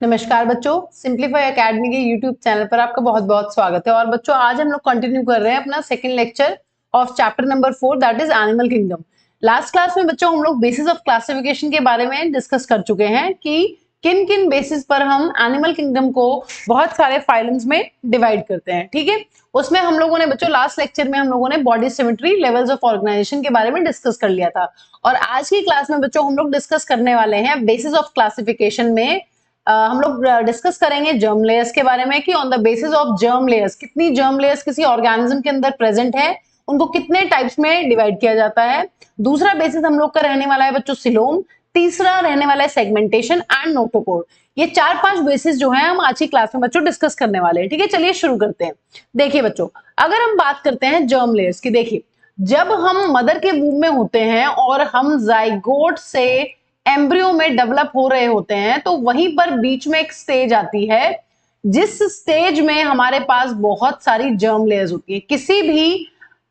नमस्कार बच्चों, simplify academy के यूट्यूब चैनल पर आपका बहुत बहुत स्वागत है। और बच्चों आज हम लोग कंटिन्यू कर रहे हैं अपना second lecture of chapter number 4 that is animal kingdom. Last class में बच्चों हम लोग बेसिस ऑफ क्लासिफिकेशन के बारे में डिस्कस कर चुके हैं कि किन किन बेसिस पर हम एनिमल किंगडम को बहुत सारे फाइलम्स में डिवाइड करते हैं। ठीक है, उसमें हम लोगों ने बच्चों लास्ट लेक्चर में हम लोगों ने body symmetry, levels of organisation के बारे में डिस्कस कर लिया था। और आज की क्लास में बच्चों हम लोग डिस्कस करने वाले हैं बेसिस ऑफ क्लासिफिकेशन में हम लोग डिस्कस करेंगे जर्म लेयर्स के बारे में कि on the basis of germ layers कितनी जर्म लेयर्स किसी ऑर्गेनिज्म के अंदर प्रेजेंट है, उनको कितने टाइप्स में डिवाइड किया जाता है। दूसरा बेसिस हम लोग का रहने वाला है बच्चों सिलोम, तीसरा रहने वाला है सेगमेंटेशन एंड नोटोकोड। ये 4-5 बेसिस जो है हम आज की क्लास में बच्चों डिस्कस करने वाले हैं। ठीक है, चलिए शुरू करते हैं। देखिए बच्चों, अगर हम बात करते हैं जर्म लेयर्स की, देखिए जब हम मदर के वूम में होते हैं और हम जाइगोट से एम्ब्रियो में डेवलप हो रहे होते हैं, तो वहीं पर बीच में एक स्टेज आती है जिस स्टेज में हमारे पास बहुत सारी जर्म लेयर्स होती है। किसी भी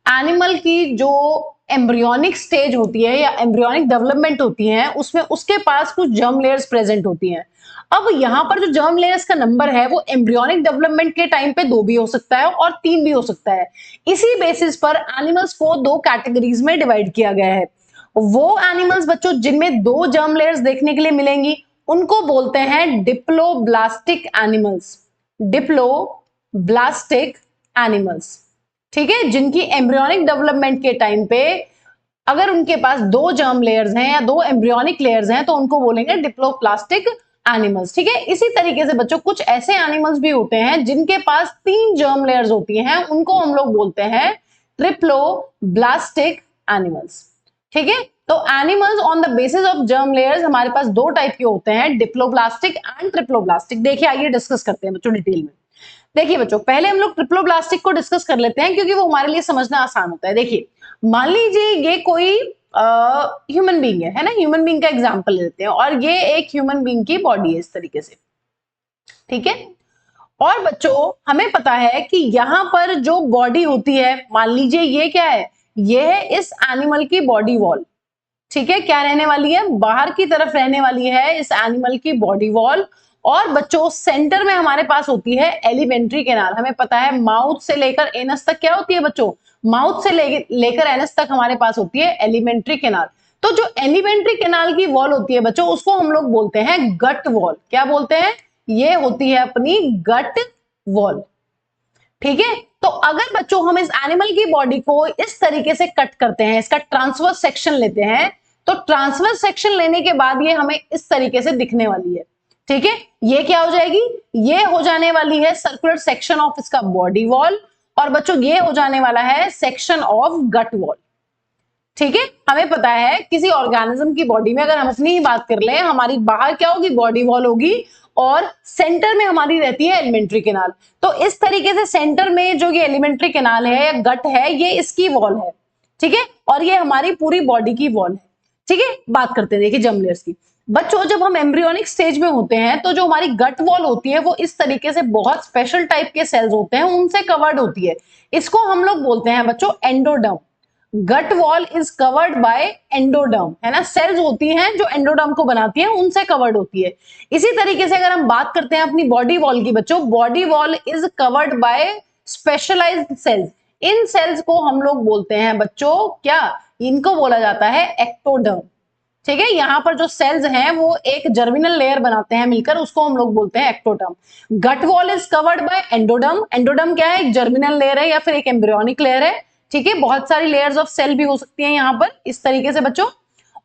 एनिमल की जो एम्ब्रियोनिक स्टेज होती है या एम्ब्रियोनिक डेवलपमेंट होती है, उसमें उसके पास कुछ जर्म लेयर्स प्रेजेंट होती हैं। अब यहां पर जो जर्म लेयर्स का नंबर है वो एम्ब्रियोनिक डेवलपमेंट के टाइम पे 2 भी हो सकता है और 3 भी हो सकता है। इसी बेसिस पर एनिमल्स को 2 कैटेगरीज में डिवाइड किया गया है। वो एनिमल्स बच्चों जिनमें 2 जर्म लेयर्स देखने के लिए मिलेंगी उनको बोलते हैं डिप्लोब्लास्टिक एनिमल्स। डिप्लोब्लास्टिक एनिमल्स, ठीक है, जिनकी एम्ब्रियोनिक डेवलपमेंट के टाइम पे अगर उनके पास 2 जर्म लेयर्स हैं या 2 एम्ब्रियोनिक लेयर्स हैं तो उनको बोलेंगे डिप्लोप्लास्टिक एनिमल्स। ठीक है, इसी तरीके से बच्चों कुछ ऐसे एनिमल्स भी होते हैं जिनके पास 3 जर्म लेयर्स होती हैं, उनको हम लोग बोलते हैं ट्रिप्लोब्लास्टिक एनिमल्स। ठीक है, तो animals on the basis of germ layers हमारे पास 2 टाइप के होते हैं, डिप्लोब्लास्टिक एंड ट्रिप्लोब्लास्टिक। देखिए आइए डिस्कस करते हैं बच्चों डिटेल में। देखिए बच्चों, पहले हम लोग ट्रिप्लोब्लास्टिक को डिस्कस कर लेते हैं क्योंकि वो हमारे लिए समझना आसान होता है। देखिए मान लीजिए ये कोई ह्यूमन बीइंग है ना, ह्यूमन बीइंग का एग्जांपल लेते हैं और ये एक ह्यूमन बीइंग की बॉडी है इस तरीके से। ठीक है, और बच्चों हमें पता है कि यहां पर जो बॉडी होती है, मान लीजिए ये क्या है, ये है इस एनिमल की बॉडी वॉल। ठीक है, क्या रहने वाली है, बाहर की तरफ रहने वाली है इस एनिमल की बॉडी वॉल। और बच्चों सेंटर में हमारे पास होती है एलिमेंट्री कैनाल। हमें पता है माउथ से लेकर एनस तक क्या होती है बच्चों, माउथ से लेकर एनस तक हमारे पास होती है एलिमेंट्री कैनाल। तो जो एलिमेंट्री कैनाल की वॉल होती है बच्चों उसको हम लोग बोलते हैं गट वॉल। क्या बोलते हैं, ये होती है अपनी गट वॉल। ठीक है, तो अगर बच्चों हम इस एनिमल की बॉडी को इस तरीके से कट करते हैं, इसका ट्रांसवर्स सेक्शन लेते हैं, तो ट्रांसवर्स सेक्शन लेने के बाद ये हमें इस तरीके से दिखने वाली है। ठीक है, ये क्या हो जाएगी, ये हो जाने वाली है सर्कुलर सेक्शन ऑफ इसका बॉडी वॉल। और बच्चों ये हो जाने वाला है सेक्शन ऑफ गट वॉल। ठीक है, हमें पता है किसी ऑर्गेनिज्म की बॉडी में अगर हम अपनी ही बात कर लें, हमारी बाहर क्या होगी, बॉडी वॉल होगी और सेंटर में हमारी रहती है एलिमेंट्री कैनाल। तो इस तरीके से सेंटर में जो ये एलिमेंट्री कैनाल है या गट है, ये इसकी वॉल है। ठीक है, और ये हमारी पूरी बॉडी की वॉल है। ठीक है, बात करते हैं देखिए जर्म लेयर्स की। बच्चों जब हम एम्ब्रियोनिक स्टेज में होते हैं तो जो हमारी गट वॉल होती है वो इस तरीके से बहुत स्पेशल टाइप के सेल्स होते हैं उनसे कवर्ड होती है। इसको हम लोग बोलते हैं बच्चों endoderm. Gut wall is covered by endoderm, है ना, सेल्स होती हैं जो एंडोडर्म को बनाती हैं, उनसे कवर्ड होती है। इसी तरीके से अगर हम बात करते हैं अपनी बॉडी वॉल की बच्चों, body wall is covered by specialised cells. इन सेल्स को हम लोग बोलते हैं बच्चों क्या, इनको बोला जाता है एक्टोडर्म। ठीक है, यहां पर जो सेल्स हैं वो एक जर्मिनल लेयर बनाते हैं मिलकर, उसको हम लोग बोलते हैं ectoderm. Gut wall is covered by endoderm. Endoderm क्या है, एक जर्मिनल लेयर है या फिर एक एम्ब्रियोनिक लेयर है। ठीक है, बहुत सारी लेयर्स ऑफ सेल भी हो सकती हैं यहां पर इस तरीके से बच्चों।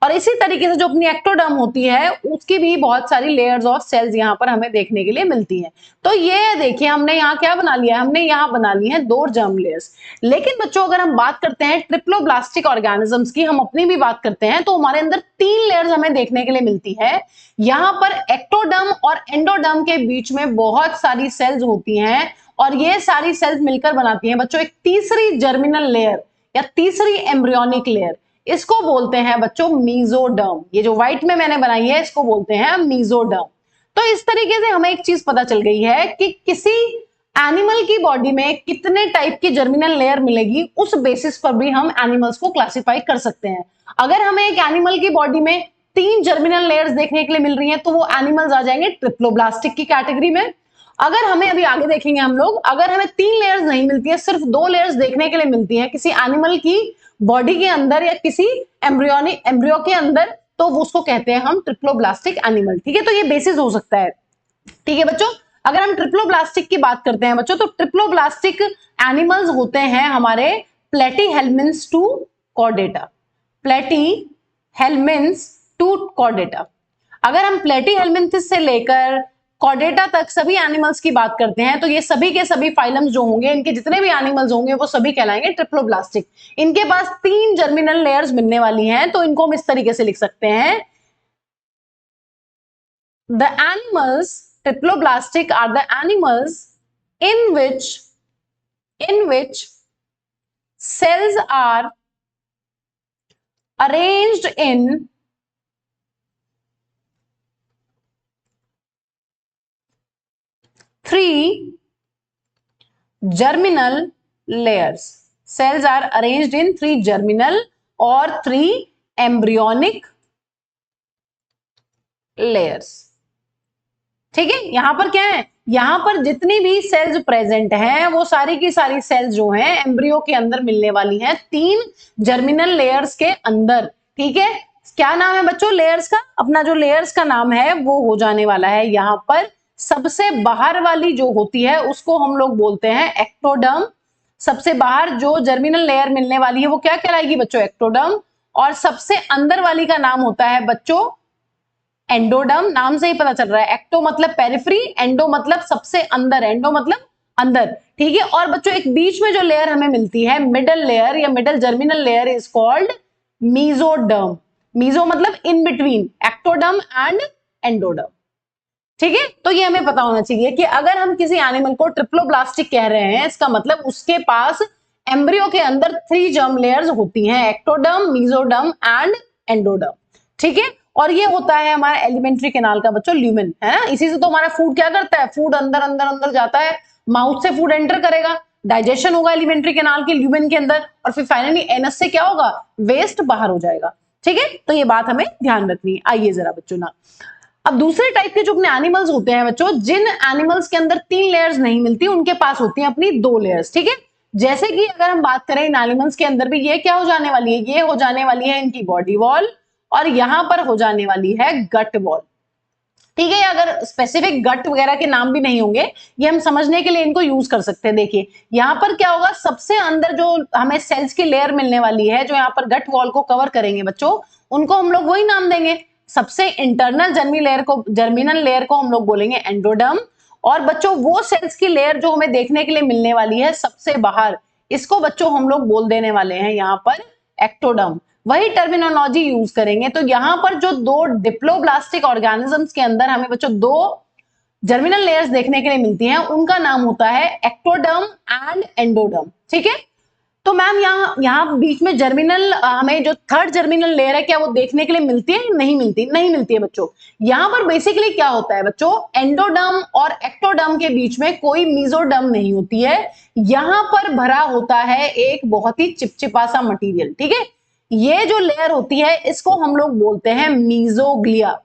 और इसी तरीके से जो अपनी एक्टोडर्म होती है उसकी भी बहुत सारी लेयर्स ऑफ सेल्स यहां पर हमें देखने के लिए मिलती हैं। तो ये देखिए हमने यहाँ क्या बना लिया है, हमने यहाँ बना ली है 2 जर्म लेयर्स। लेकिन बच्चों अगर हम बात करते हैं ट्रिप्लोब्लास्टिक ऑर्गेनिजम्स की, हम अपनी भी बात करते हैं, तो हमारे अंदर 3 लेयर्स हमें देखने के लिए मिलती है। यहाँ पर एक्टोडर्म और एंडोडर्म के बीच में बहुत सारी सेल्स होती हैं और ये सारी सेल्स मिलकर बनाती हैं बच्चों एक तीसरी जर्मिनल लेयर या तीसरी एम्ब्रियोनिक लेयर। इसको बोलते हैं बच्चों मीजोडर्म। ये जो व्हाइट में मैंने बनाई है इसको बोलते हैं मीजोडर्म। तो इस तरीके से हमें एक चीज पता चल गई है कि किसी एनिमल की बॉडी में कितने टाइप की जर्मिनल लेयर मिलेगी, उस बेसिस पर भी हम एनिमल्स को क्लासिफाई कर सकते हैं। अगर हमें एक एनिमल की बॉडी में 3 जर्मिनल लेयर्स देखने के लिए मिल रही हैं, तो वो एनिमल्स आ जाएंगे ट्रिप्लोब्लास्टिक की कैटेगरी में। अगर हमें अभी आगे देखेंगे हम लोग, अगर हमें 3 लेयर्स नहीं मिलती है, सिर्फ 2 लेयर्स देखने के लिए मिलती है किसी एनिमल की बॉडी के अंदर या किसी एम्ब्रियो के अंदर, तो उसको कहते हैं हम ट्रिप्लोब्लास्टिक एनिमल। ठीक है, तो ये बेसिस हो सकता है। ठीक है बच्चों, अगर हम ट्रिप्लोब्लास्टिक की बात करते हैं बच्चों, तो ट्रिप्लोब्लास्टिक एनिमल्स होते हैं हमारे platyhelminthes to chordata. Platyhelminthes to chordata. अगर हम प्लेटीहेल्मिन्थ्स से लेकर कॉर्डेटा तक सभी एनिमल्स की बात करते हैं, तो ये सभी के सभी फाइलम्स जो होंगे, इनके जितने भी एनिमल्स होंगे वो सभी कहलाएंगे ट्रिप्लोब्लास्टिक। इनके पास 3 जर्मिनल लेयर्स मिलने वाली हैं, तो इनको हम इस तरीके से लिख सकते हैं, the animals triploblastic are the animals in which cells are arranged in 3 germinal layers. Cells are arranged in 3 germinal or 3 embryonic layers. ठीक है, यहां पर क्या है, यहां पर जितनी भी सेल्स प्रेजेंट हैं वो सारी की सारी सेल्स जो हैं एम्ब्रियो के अंदर मिलने वाली हैं 3 जर्मिनल लेयर्स के अंदर। ठीक है, क्या नाम है बच्चों लेयर्स का, अपना जो लेयर्स का नाम है वो हो जाने वाला है यहां पर सबसे बाहर वाली जो होती है उसको हम लोग बोलते हैं एक्टोडर्म। सबसे बाहर जो जर्मिनल लेयर मिलने वाली है वो क्या कहलाएगी बच्चों, एक्टोडर्म। और सबसे अंदर वाली का नाम होता है बच्चों एंडोडर्म। नाम से ही पता चल रहा है, एक्टो मतलब पेरिफेरी, एंडो मतलब सबसे अंदर, एंडो मतलब अंदर। ठीक है, और बच्चों एक बीच में जो लेयर हमें मिलती है मिडल लेयर या middle germinal layer is called mesoderm. Meso मतलब in between ectoderm and endoderm. ठीक है, तो ये हमें पता होना चाहिए कि अगर हम किसी एनिमल को ट्रिप्लोब्लास्टिक कह रहे हैं, इसका मतलब उसके पास एम्ब्रियो के अंदर 3 जर्म लेयर्स होती हैं, एक्टोडर्म, मीजोडर्म एंड एंडोडर्म। ठीक है, और ये होता है हमारा एलिमेंट्री कैनाल का बच्चों ल्यूमेन, है ना। इसी से तो हमारा फूड क्या करता है, फूड अंदर अंदर अंदर जाता है, माउथ से फूड एंटर करेगा, डाइजेशन होगा एलिमेंट्री कैनाल के ल्यूमेन के अंदर, और फिर फाइनली एनस से क्या होगा, वेस्ट बाहर हो जाएगा। ठीक है, तो ये बात हमें ध्यान रखनी है। आइए जरा बच्चों ना, अब दूसरे टाइप के जो अपने एनिमल्स होते हैं बच्चों, जिन एनिमल्स के अंदर 3 लेयर्स नहीं मिलती उनके पास होती हैं अपनी 2 लेयर्स। ठीक है, जैसे कि अगर हम बात करें इन एनिमल्स के अंदर भी ये क्या हो जाने वाली है, ये हो जाने वाली है इनकी बॉडी वॉल, और यहां पर हो जाने वाली है गट वॉल। ठीक है, अगर स्पेसिफिक गट वगैरह के नाम भी नहीं होंगे, ये हम समझने के लिए इनको यूज कर सकते हैं। देखिए यहां पर क्या होगा, सबसे अंदर जो हमें सेल्स की लेयर मिलने वाली है, जो यहाँ पर गट वॉल को कवर करेंगे बच्चों, उनको हम लोग वही नाम देंगे। सबसे इंटरनल जर्मिनल लेयर को हम लोग बोलेंगे एंडोडर्म, और बच्चों वो सेल्स की लेयर जो हमें देखने के लिए मिलने वाली है सबसे बाहर, इसको बच्चों हम लोग बोल देने वाले हैं यहाँ पर एक्टोडर्म। वही टर्मिनोलॉजी यूज करेंगे। तो यहां पर जो 2 डिप्लोब्लास्टिक ऑर्गेनिजम्स के अंदर हमें बच्चों 2 जर्मिनल लेयर्स देखने के लिए मिलती हैं, उनका नाम होता है एक्टोडर्म एंड एंडोडर्म। ठीक है, तो मैम यहाँ बीच में जर्मिनल, हमें जो 3rd जर्मिनल लेयर है क्या वो देखने के लिए मिलती है, नहीं मिलती, नहीं मिलती है बच्चों। यहाँ पर बेसिकली क्या होता है बच्चों, एंडोडर्म और एक्टोडर्म के बीच में कोई मीजोडर्म नहीं होती है, यहाँ पर भरा होता है एक बहुत ही चिपचिपा सा मटीरियल। ठीक है, ये जो लेयर होती है इसको हम लोग बोलते हैं मीजोग्लिया।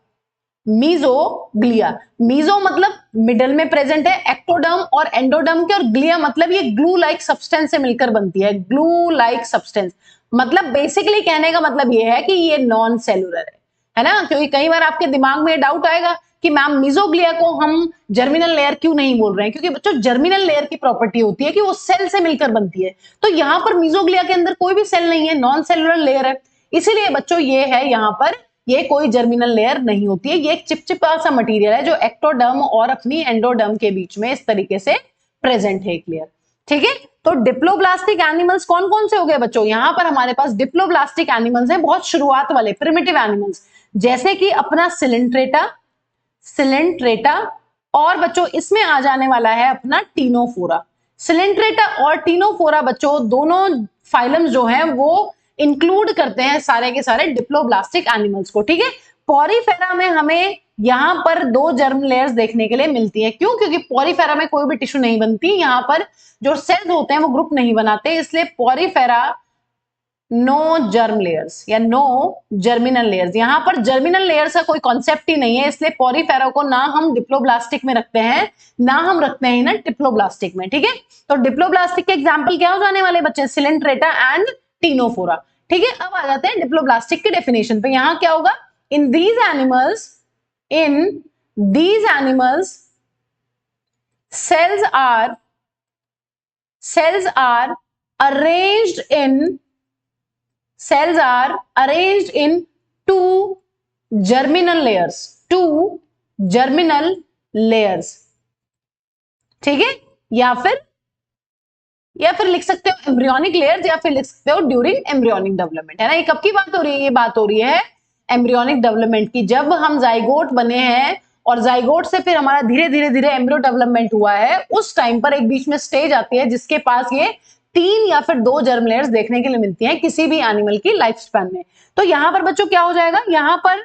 मीजोग्लिया, मीजो मतलब मिडल में प्रेजेंट है एक्टोडर्म और एंडोडर्म के, और ग्लिया मतलब ये ग्लू लाइक सब्सटेंस से मिलकर बनती है, ग्लू लाइक सब्सटेंस। मतलब बेसिकली कहने का मतलब ये है कि ये नॉन सेलुलर है ना। क्योंकि कई बार आपके दिमाग में डाउट आएगा कि मैम मीजोग्लिया को हम जर्मिनल लेयर क्यों नहीं बोल रहे हैं, क्योंकि बच्चों जर्मिनल लेयर की प्रॉपर्टी होती है कि वो सेल से मिलकर बनती है। तो यहाँ पर मीजोग्लिया के अंदर कोई भी सेल नहीं है, नॉन सेलुलर लेयर है, इसीलिए बच्चों ये है यहाँ पर ये कोई जर्मिनल लेयर नहीं होती है, ये एक चिपचिपा सा मटेरियल है जो एक्टोडर्म और अपनी एंडोडर्म के बीच में इस तरीके से प्रेजेंट है, क्लियर। ठीक है, तो डिप्लोब्लास्टिक एनिमल्स कौन कौन से हो गए बच्चों, यहाँ पर हमारे पास डिप्लोब्लास्टिक एनिमल्स हैं बहुत शुरुआत वाले प्रिमिटिव एनिमल्स, जैसे कि अपना सिलेंट्रेटा, और बच्चों इसमें आ जाने वाला है अपना टीनोफोरा। सिलेंट्रेटा और टीनोफोरा बच्चों दोनों फाइलम्स जो हैं वो इंक्लूड करते हैं सारे के सारे डिप्लोब्लास्टिक एनिमल्स को। ठीक है, पॉरीफेरा में हमें यहाँ पर 2 जर्म लेयर्स देखने के लिए मिलती है। क्यों, क्योंकि पॉरीफेरा में कोई भी टिश्यू नहीं बनती, यहाँ पर जो सेल्स होते हैं वो ग्रुप नहीं बनाते, इसलिए पॉरीफेरा नो जर्म लेयर्स या नो जर्मिनल लेयर्स। यहां पर जर्मिनल लेयर्स का कोई कॉन्सेप्ट ही नहीं है, इसलिए पॉरीफेरा को ना हम डिप्लोब्लास्टिक में रखते हैं ना हम रखते हैं ना डिप्लोब्लास्टिक में। ठीक है, तो डिप्लोब्लास्टिक के एग्जाम्पल क्या हो जाने वाले बच्चे, सिलेंट्रेटा एंड टीनोफोरा। ठीक है, अब आ जाते हैं डिप्लोब्लास्टिक की डेफिनेशन पे। यहां क्या होगा, in these animals cells are arranged in two germinal layers। ठीक है, या फिर लिख सकते हो एम्ब्रियोनिक लेयर्स, या फिर लिख सकते हो ड्यूरिंग एम्ब्रियोनिक डेवलपमेंट। है ना, ये कब की बात हो रही है, ये बात हो रही है एम्ब्रियोनिक डेवलपमेंट की, जब हम जाइगोट बने हैं और जाइगोट से फिर हमारा धीरे धीरे एम्ब्रियो डेवलपमेंट हुआ है। उस टाइम पर एक बीच में स्टेज आती है जिसके पास ये 3 या फिर 2 जर्म लेयर्स देखने के लिए मिलती हैं किसी भी एनिमल की लाइफ स्पैन में। तो यहां पर बच्चों क्या हो जाएगा, यहां पर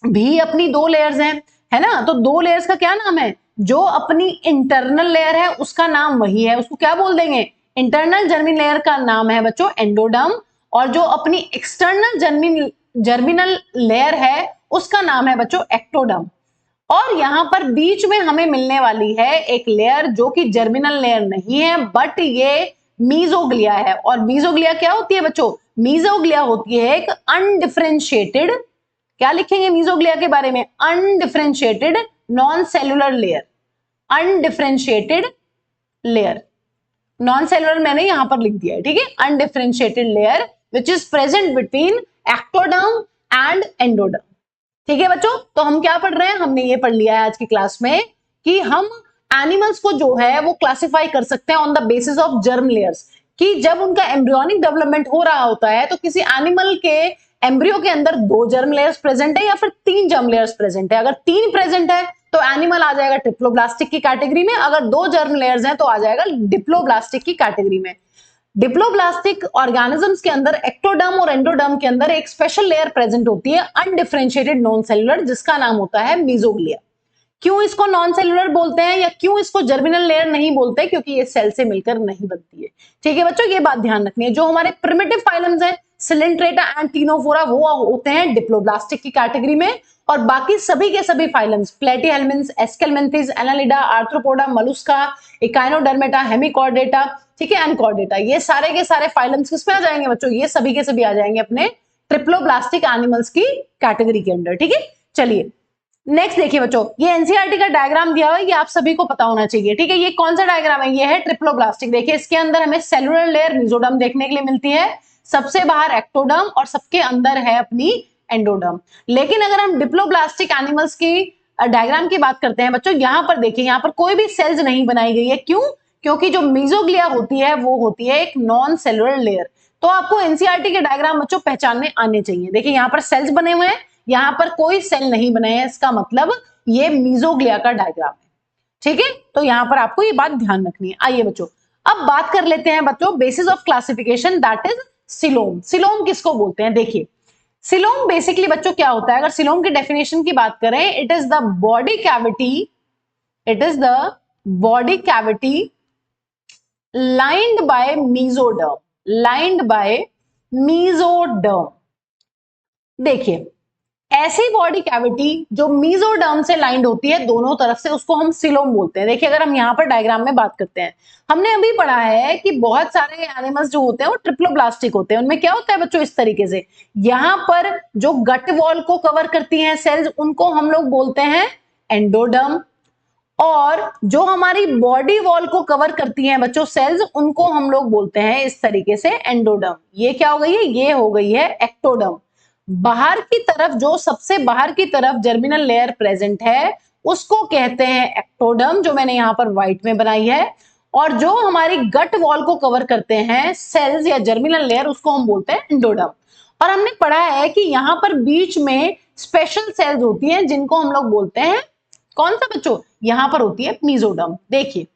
भी अपनी 2 लेयर्स हैं, है ना, तो 2 लेयर्स का क्या नाम है, जो अपनी इंटरनल लेयर है उसका नाम वही है, उसको क्या बोल देंगे, इंटरनल जर्मिनल लेयर का नाम है बच्चों एंडोडर्म, और जो अपनी एक्सटर्नल जर्मिनल लेयर है उसका नाम है बच्चों एक्टोडर्म। और यहां पर बीच में हमें मिलने वाली है एक लेयर जो कि जर्मिनल लेयर नहीं है बट ये मीजोग्लिया है। और मीजोग्लिया क्या होती है बच्चों, मीजोग्लिया होती है एक अनडिफरेंशिएटेड, क्या लिखेंगे मीजोग्लिया के बारे में, undifferentiated non cellular layer, undifferentiated layer, non cellular मैंने यहां पर लिख दिया है। ठीक है, undifferentiated layer which is present between ectoderm and endoderm. ठीक है बच्चों, तो हम क्या पढ़ रहे हैं, हमने ये पढ़ लिया है आज की क्लास में कि हम एनिमल्स को जो है वो क्लासिफाई कर सकते हैं on the basis of germ layers, कि जब उनका एम्ब्रियोनिक डेवलपमेंट हो रहा होता है तो किसी एनिमल के एम्ब्रियो के अंदर 2 जर्म लेयर्स प्रेजेंट है या फिर 3 जर्म लेयर्स प्रेजेंट है। अगर 3 प्रेजेंट है तो एनिमल आ जाएगा ट्रिप्लोब्लास्टिक की कैटेगरी में, अगर 2 जर्म लेयर्स हैं तो आ जाएगा डिप्लोब्लास्टिक की कैटेगरी में। डिप्लोब्लास्टिक ऑर्गेनिजम्स के अंदर एक्टोडर्म और एंडोडर्म के अंदर एक स्पेशल लेयर प्रेजेंट होती है अनडिफरेंशिएटेड नॉन सेलुलर, जिसका नाम होता है मीजोग्लिया। क्यों इसको नॉन सेलुलर बोलते हैं या क्यों इसको जर्मिनल लेयर नहीं बोलते, क्योंकि ये सेल से मिलकर नहीं बनती है। ठीक है बच्चों, ये बात ध्यान रखनी है। जो हमारे प्रिमिटिव फाइलम्स हैं सिलेंट्रेटा एंड टीनोफोरा वो होते हैं डिप्लोब्लास्टिक की कैटेगरी में, और बाकी सभी के सभी phylums platyhelminthes, aschelminthes, annelida, arthropoda, mollusca, echinodermata, hemichordata, ठीक है, एनकॉर्डेटा, ये सारे के सारे फाइलम्स किसमें आ जाएंगे बच्चों, ये सभी के सभी आ जाएंगे अपने ट्रिप्लोब्लास्टिक एनिमल्स की कैटेगरी के अंडर। ठीक है, चलिए नेक्स्ट देखिए बच्चों, ये एनसीईआरटी का डायग्राम दिया हुआ है, ये आप सभी को पता होना चाहिए। ठीक है, ये कौन सा डायग्राम है, ये है ट्रिप्लोब्लास्टिक। देखिए इसके अंदर हमें सेलुलर लेयर मीजोडर्म देखने के लिए मिलती है, सबसे बाहर एक्टोडर्म और सबके अंदर है अपनी एंडोडर्म। लेकिन अगर हम डिप्लोब्लास्टिक एनिमल्स की डायग्राम की बात करते हैं बच्चों, यहां पर देखिए, यहां पर कोई भी सेल्स नहीं बनाई गई है। क्यों, क्योंकि जो मीजोग्लिया होती है वो होती है एक नॉन सेलुलर लेयर। तो आपको एनसीईआरटी के डायग्राम बच्चों पहचानने आने चाहिए। देखिए यहां पर सेल्स बने हुए हैं, यहां पर कोई सेल नहीं बने हैं, इसका मतलब ये मीजोग्लिया का डायग्राम है। ठीक है, तो यहां पर आपको ये बात ध्यान रखनी है। आइए बच्चों अब बात कर लेते हैं बच्चों basis of classification, that is coelom. Coelom किसको बोलते हैं, देखिए सिलोम बेसिकली बच्चों क्या होता है, अगर सिलोम की डेफिनेशन की बात करें, it is the body cavity lined by mesoderm। देखिए ऐसी बॉडी कैविटी जो मीजोडर्म से लाइंड होती है दोनों तरफ से, उसको हम सिलोम बोलते हैं। देखिए अगर हम यहाँ पर डायग्राम में बात करते हैं, हमने अभी पढ़ा है कि बहुत सारे एनिमल्स जो होते हैं वो ट्रिप्लोब्लास्टिक होते हैं। उनमें क्या होता है बच्चों, इस तरीके से यहाँ पर जो गट वॉल को कवर करती हैं सेल्स, उनको हम लोग बोलते हैं एंडोडर्म, और जो हमारी बॉडी वॉल को कवर करती हैं बच्चों सेल्स, उनको हम लोग बोलते हैं इस तरीके से एंडोडर्म। ये क्या हो गई है, ये हो गई है एक्टोडर्म। बाहर की तरफ, जो सबसे बाहर की तरफ जर्मिनल लेयर प्रेजेंट है उसको कहते हैं एक्टोडर्म, जो मैंने यहां पर व्हाइट में बनाई है। और जो हमारी गट वॉल को कवर करते हैं सेल्स या जर्मिनल लेयर, उसको हम बोलते हैं एंडोडर्म। और हमने पढ़ा है कि यहां पर बीच में स्पेशल सेल्स होती हैं जिनको हम लोग बोलते हैं कौन सा बच्चों, यहां पर होती है मीजोडर्म। देखिए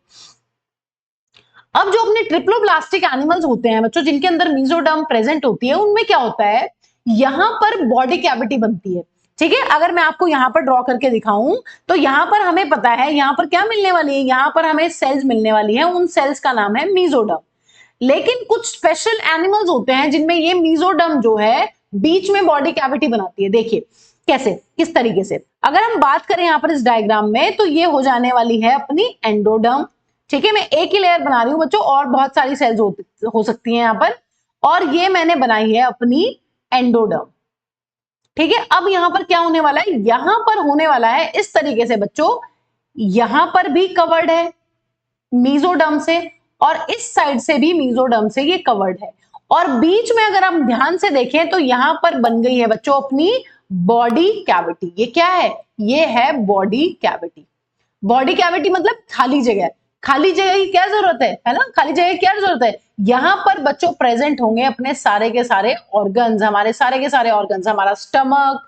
अब जो अपने ट्रिप्लोब्लास्टिक एनिमल्स होते हैं बच्चों जिनके अंदर मीजोडर्म प्रेजेंट होती है, उनमें क्या होता है, यहां पर बॉडी कैविटी बनती है। ठीक है, अगर मैं आपको यहां पर ड्रॉ करके दिखाऊं तो यहां पर हमें पता है यहां पर क्या मिलने वाली है, यहां पर हमें सेल्स मिलने वाली है, उन सेल्स का नाम है मीजोडर्म। लेकिन कुछ स्पेशल एनिमल्स होते हैं जिनमें ये मीजोडर्म जो है बीच में बॉडी कैविटी बनाती है। देखिए कैसे, किस तरीके से, अगर हम बात करें यहाँ पर इस डायग्राम में तो ये हो जाने वाली है अपनी एंडोडर्म। ठीक है, मैं एक ही लेयर बना रही हूँ बच्चों, और बहुत सारी सेल्स हो सकती हैं यहाँ पर, और ये मैंने बनाई है अपनी एंडोडर्म। ठीक है, अब यहां पर क्या होने वाला है, यहां पर होने वाला है इस तरीके से बच्चों, यहां पर भी कवर्ड है मीजोडर्म से, और इस साइड से भी मीजोडर्म से ये कवर्ड है, और बीच में अगर हम ध्यान से देखें तो यहां पर बन गई है बच्चों अपनी बॉडी कैविटी। ये क्या है, ये है बॉडी कैविटी। बॉडी कैविटी मतलब खाली जगह। खाली जगह की क्या जरूरत है ना, खाली जगह की क्या जरूरत है, यहां पर बच्चों प्रेजेंट होंगे अपने सारे के सारे ऑर्गन्स, हमारे सारे के सारे ऑर्गन्स, हमारा स्टमक,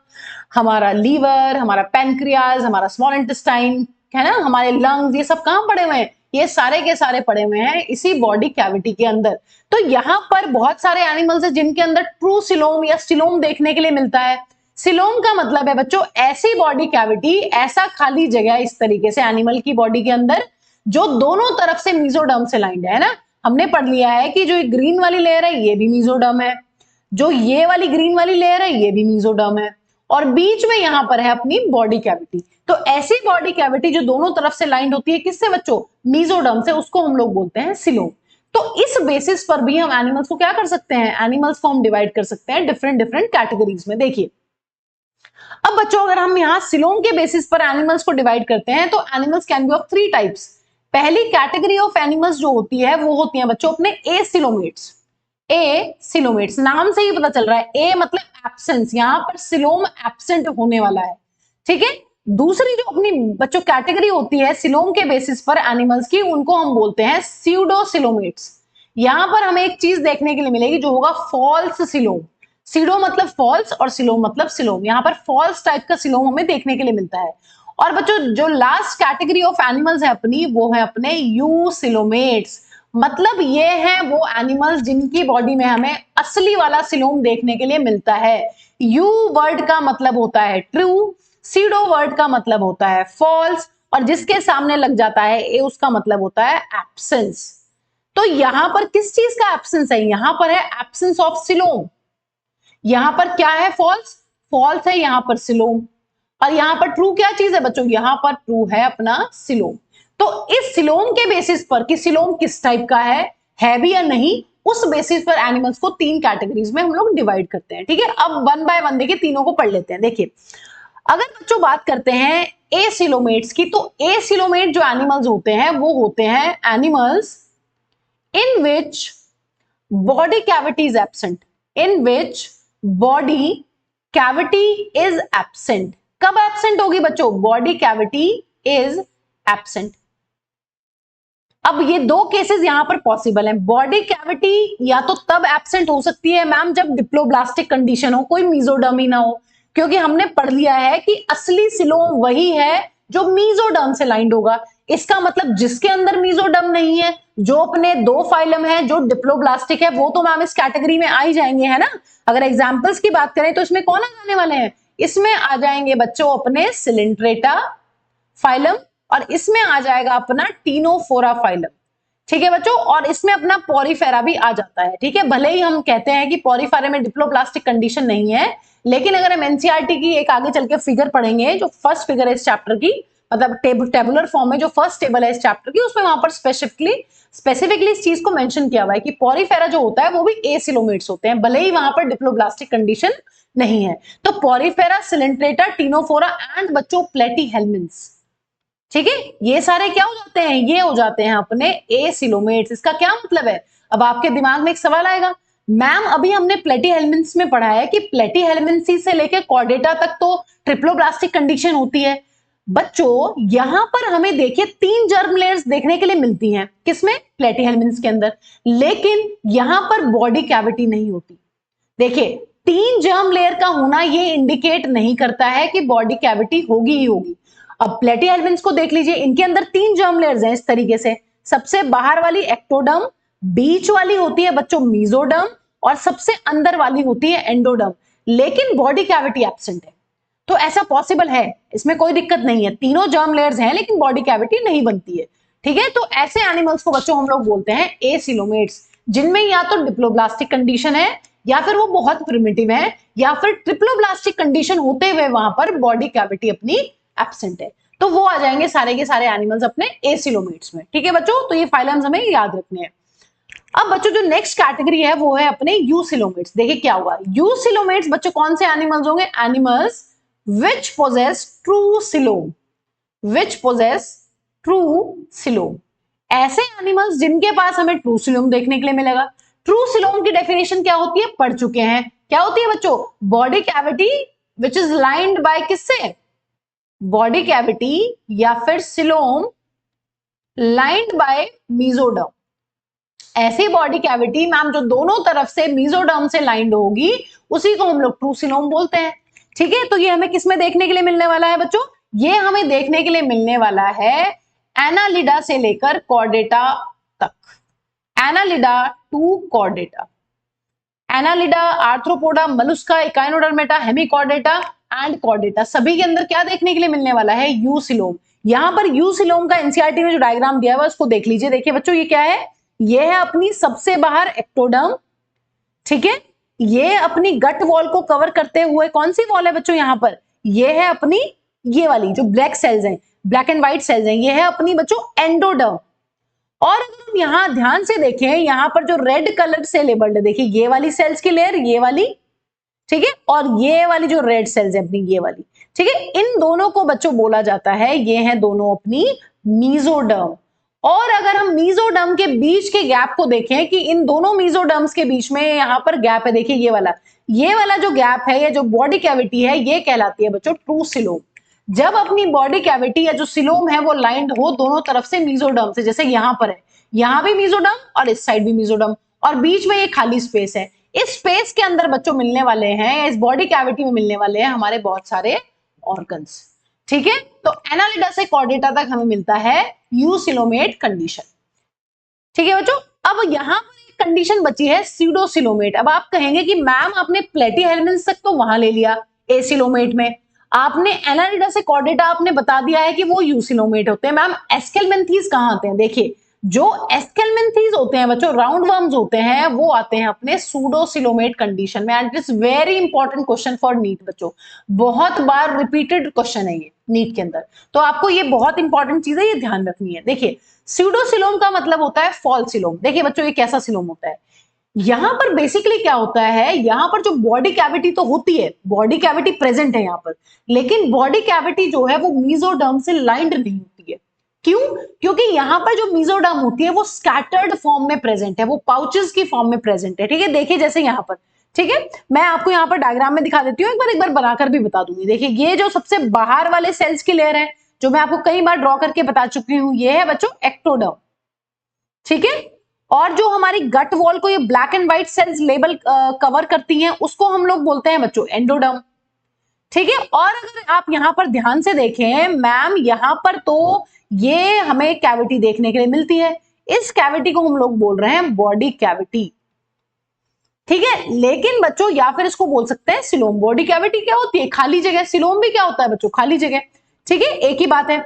हमारा लीवर, हमारा पैनक्रियाज, हमारा स्मॉल इंटेस्टाइन, है ना, हमारे लंग्स, ये सब कहां पड़े हुए हैं, ये सारे के सारे पड़े हुए हैं इसी बॉडी कैविटी के अंदर। तो यहां पर बहुत सारे एनिमल्स हैं जिनके अंदर ट्रू सिलोम या सिलोम देखने के लिए मिलता है। सिलोम का मतलब है बच्चों ऐसी बॉडी कैविटी, ऐसा खाली जगह इस तरीके से एनिमल की बॉडी के अंदर जो दोनों तरफ से मीजोडर्म से लाइंड है ना। हमने पढ़ लिया है कि जो ग्रीन वाली लेयर है ये भी मीजोडर्म है, जो ये वाली ग्रीन वाली लेयर है ये भी मीजोडर्म है, और बीच में यहां पर है अपनी बॉडी कैविटी। तो ऐसी बॉडी कैविटी जो दोनों तरफ से लाइंड होती है किससे बच्चों, मीजोडर्म से, उसको हम लोग बोलते हैं सिलोम। तो इस बेसिस पर भी हम एनिमल्स को क्या कर सकते हैं, एनिमल्स को हम डिवाइड कर सकते हैं डिफरेंट डिफरेंट कैटेगरीज में। देखिए अब बच्चों अगर हम यहाँ सिलोम के बेसिस पर एनिमल्स को डिवाइड करते हैं तो animals can be of 3 types. पहली कैटेगरी ऑफ एनिमल्स जो होती है वो होती है बच्चों अपने एसिलोमेट्स। एसिलोमेट्स नाम से ही पता चल रहा है, ए मतलब एब्सेंस, यहां पर सिलोम एब्सेंट होने वाला है। ठीक है, दूसरी जो अपनी बच्चों कैटेगरी होती है सिलोम के बेसिस पर एनिमल्स की, उनको हम बोलते हैं स्यूडोसिलोमेट्स। यहां पर हमें एक चीज देखने के लिए मिलेगी जो होगा फॉल्स सिलोम। सीडो मतलब फॉल्स और सिलोम मतलब सिलोम, यहां पर फॉल्स टाइप का सिलोम हमें देखने के लिए मिलता है। और बच्चों जो लास्ट कैटेगरी ऑफ एनिमल्स है अपनी, वो है अपने यूसिलोमेट्स। मतलब ये हैं वो एनिमल्स जिनकी बॉडी में हमें असली वाला सिलोम देखने के लिए मिलता है। यू वर्ड का मतलब होता है ट्रू, सीडो वर्ड का मतलब होता है फॉल्स, और जिसके सामने लग जाता है ए उसका मतलब होता है एब्सेंस। तो यहां पर किस चीज का एब्सेंस है, यहां पर है एब्सेंस ऑफ सिलोम। यहां पर क्या है, फॉल्स, फॉल्स है यहां पर सिलोम, और यहां पर ट्रू क्या चीज है बच्चों, यहां पर ट्रू है अपना सिलोम। तो इस सिलोम के बेसिस पर कि सिलोम किस टाइप का है भी या नहीं, उस बेसिस पर एनिमल्स को 3 कैटेगरीज में हम लोग डिवाइड करते हैं। ठीक है, अब वन बाय वन देखिए तीनों को पढ़ लेते हैं। देखिए अगर बच्चों बात करते हैं एसिलोमेट्स की, तो एसिलोमेट जो एनिमल्स होते हैं वो होते हैं animals in which body cavity is absent, in which body cavity is absent. कब एब्सेंट होगी बच्चों, बॉडी कैविटी इज एब्सेंट। अब ये 2 केसेस यहां पर पॉसिबल हैं। बॉडी कैविटी या तो तब एब्सेंट हो सकती है मैम जब डिप्लोब्लास्टिक कंडीशन हो, कोई मीजोडर्म ही ना हो, क्योंकि हमने पढ़ लिया है कि असली सिलोम वही है जो मीजोडर्म से लाइंड होगा। इसका मतलब जिसके अंदर मीजोडर्म नहीं है, जो अपने 2 फाइलम है, जो डिप्लोब्लास्टिक है, वो तो मैम इस कैटेगरी में आ ही जाएंगे, है ना। अगर एग्जांपल्स की बात करें तो इसमें कौन आ जाने वाले हैं, इसमें आ जाएंगे बच्चों अपने सिलेंट्रेटा फाइलम, और इसमें आ जाएगा अपना टीनोफोरा फाइलम। ठीक है बच्चों, और इसमें अपना पॉरीफेरा भी आ जाता है। ठीक है, भले ही हम कहते हैं कि पॉरीफेरा में डिप्लोब्लास्टिक कंडीशन नहीं है, लेकिन अगर हम एनसीईआरटी की एक आगे चल के फिगर पढ़ेंगे, जो फर्स्ट फिगर है इस चैप्टर की, मतलब टेबुलर फॉर्म में जो फर्स्ट टेबल है इस चैप्टर की, उसमें वहां पर स्पेसिफिकली इस चीज को मेंशन किया हुआ है कि पॉरीफेरा जो होता है वो भी एसिलोमेट्स होते हैं, भले ही वहां पर डिप्लोब्लास्टिक कंडीशन नहीं है। तो पॉरीफेरा, सिलेंट्रेटा, टीनोफोरा एंड बच्चों प्लेटीहेल्मिन्थ्स, ठीक है, ये सारे क्या हो जाते हैं, ये हो जाते हैं अपने एसिलोमेट्स। इसका क्या मतलब है, अब आपके दिमाग में एक सवाल आएगा, मैम अभी हमने प्लेटीहेल्मिन्थ्स में पढ़ा है कि प्लेटीहेल्मिन्थ्स से लेकर कॉर्डेटा तक तो ट्रिप्लोब्लास्टिक कंडीशन होती है। बच्चों यहां पर हमें देखिए 3 जर्म लेयर्स देखने के लिए मिलती हैं, किसमें, प्लेटीहेल्मिन्थ्स के अंदर, लेकिन यहां पर बॉडी कैविटी नहीं होती। देखिए 3 जर्म लेयर का होना ये इंडिकेट नहीं करता है कि बॉडी कैविटी होगी ही होगी। अब प्लेटीहेल्मिन्थ्स को देख लीजिए, इनके अंदर 3 जर्म लेयर्स हैं इस तरीके से, सबसे बाहर वाली एक्टोडर्म, बीच वाली होती है बच्चों मीजोडर्म, और सबसे अंदर वाली होती है एंडोडर्म, लेकिन बॉडी कैविटी एब्सेंट है। तो ऐसा पॉसिबल है, इसमें कोई दिक्कत नहीं है, तीनों जर्म लेयर्स हैं लेकिन बॉडी कैविटी नहीं बनती है। ठीक है, तो ऐसे एनिमल्स को बच्चों हम लोग बोलते हैं एसिलोमेट्स। जिनमें या तो डिप्लोब्लास्टिक कंडीशन है, या फिर वो बहुत प्रिमिटिव है, या फिर ट्रिप्लोब्लास्टिक कंडीशन होते हुए वहां पर बॉडी कैविटी अपनी एब्सेंट है। तो वो आ जाएंगे सारे के सारे एनिमल्स अपने एसिलोमेट्स में। ठीक है बच्चों, तो ये फाइलम्स हमें याद रखने हैं। अब बच्चों जो नेक्स्ट कैटेगरी है वो है अपने यूसिलोमेट्स। देखिए क्या हुआ, यूसिलोमेट्स बच्चों कौन से एनिमल्स होंगे, animals which possess true coelom, which possess true coelom, ऐसे एनिमल्स जिनके पास हमें ट्रू सिलोम देखने के लिए मिलेगा। ट्रू सिलोम की डेफिनेशन क्या होती है, पढ़ चुके हैं, क्या होती है बच्चों, body cavity which is lined by किससे, बॉडी कैविटी या फिर सिलोम लाइंड बाय मीजोडर्म। ऐसी बॉडी कैविटी मैम जो दोनों तरफ से मीजोडर्म से लाइंड होगी उसी को हम लोग ट्रू सिलोम बोलते हैं। ठीक है, तो ये हमें किसमें देखने के लिए मिलने वाला है बच्चों, ये हमें देखने के लिए मिलने वाला है एनालिडा से लेकर कॉर्डेटा तक, annelida to chordata, annelida, arthropoda, mollusca, echinodermata, hemichordata and chordata, सभी के अंदर क्या देखने के लिए मिलने वाला है, यूसिलोम। यहां पर यूसिलोम का एनसीईआरटी में जो डायग्राम दिया हुआ है उसको देख लीजिए। देखिए बच्चों ये क्या है, ये है अपनी सबसे बाहर एक्टोडर्म, ठीक है, ये अपनी गट वॉल को कवर करते हुए कौन सी वॉल है बच्चों, यहां पर ये है अपनी ये वाली जो ब्लैक सेल्स हैं, ब्लैक एंड व्हाइट सेल्स हैं, ये है अपनी बच्चों एंडोडर्म। और अगर हम यहां ध्यान से देखें, यहां पर जो रेड कलर से लेबल्ड है, देखिए ये वाली सेल्स की लेयर, ये वाली, ठीक है, और ये वाली जो रेड सेल्स है अपनी ये वाली, ठीक है, इन दोनों को बच्चों बोला जाता है, ये हैं दोनों अपनी मीजोडर्म। और अगर हम मीजोडर्म के बीच के गैप को देखें कि इन दोनों मीजोडर्म्स के बीच में यहां पर गैप है, देखिए ये वाला जो गैप है, ये जो बॉडी कैविटी है, ये कहलाती है बच्चों ट्रू सिलोम। जब अपनी बॉडी कैविटी या जो सिलोम है वो लाइंड हो दोनों तरफ से मीजोडर्म से, जैसे यहां पर है, यहां भी मीजोडर्म और इस साइड भी मीजोडर्म, और बीच में ये खाली स्पेस है, इस स्पेस के अंदर बच्चों मिलने वाले हैं, इस बॉडी कैविटी में मिलने वाले हैं हमारे बहुत सारे ऑर्गन्स। ठीक है, तो एनालिडा से कॉर्डेटा तक हमें मिलता है यूसिलोमेट कंडीशन। ठीक है बच्चों, अब यहां पर एक कंडीशन बची है स्यूडोसिलोमेट। अब आप कहेंगे कि मैम आपने प्लेटीहेल्मिन्थ तक तो वहां ले लिया एसिलोमेट में, आपने एनालिडा से कॉर्डेटा आपने बता दिया है कि वो यूसिलोमेट होते हैं, मैम एस्केलमेंथीज कहां आते हैं, देखिए जो एस्केलमेंथीज होते हैं बच्चों, राउंड वर्म्स होते हैं, वो आते हैं अपने सूडोसिलोमेट कंडीशन में। And it is very important question for NEET बच्चों, बहुत बार रिपीटेड क्वेश्चन है ये नीट के अंदर, तो आपको ये बहुत इंपॉर्टेंट चीज है, ये ध्यान रखनी है। देखिए स्यूडोसिलोम का मतलब होता है फॉल्स सिलोम। देखिए बच्चों ये कैसा सिलोम होता है, यहां पर बेसिकली क्या होता है, यहां पर जो बॉडी कैविटी तो होती है, बॉडी कैविटी प्रेजेंट है यहां पर, लेकिन बॉडी कैविटी जो है वो मीजोडर्म से लाइंड नहीं होती है। क्यों, क्योंकि यहां पर जो मीजोडर्म होती है वो स्कैटर्ड फॉर्म में प्रेजेंट है, वो पाउचेस की फॉर्म में प्रेजेंट है। ठीक है, देखिए जैसे यहां पर, ठीक है, मैं आपको यहां पर डायग्राम में दिखा देती हूँ, एक बार बनाकर भी बता दूंगी। देखिए ये जो सबसे बाहर वाले सेल्स की लेयर है, जो मैं आपको कई बार ड्रॉ करके बता चुकी हूं, ये है बच्चों एक्टोडर्म। ठीक है, और जो हमारी गट वॉल को ये black and white cells label cover करती हैं, उसको हम लोग बोलते हैं बच्चों एंडोडर्म। ठीक है, और अगर आप यहां पर ध्यान से देखें मैम, यहां पर तो ये हमें कैविटी देखने के लिए मिलती है, इस कैविटी को हम लोग बोल रहे हैं बॉडी कैविटी। ठीक है, लेकिन बच्चों या फिर इसको बोल सकते हैं सिलोम। बॉडी कैविटी क्या होती है, खाली जगह, सिलोम भी क्या होता है बच्चों, खाली जगह। ठीक है, एक ही बात है।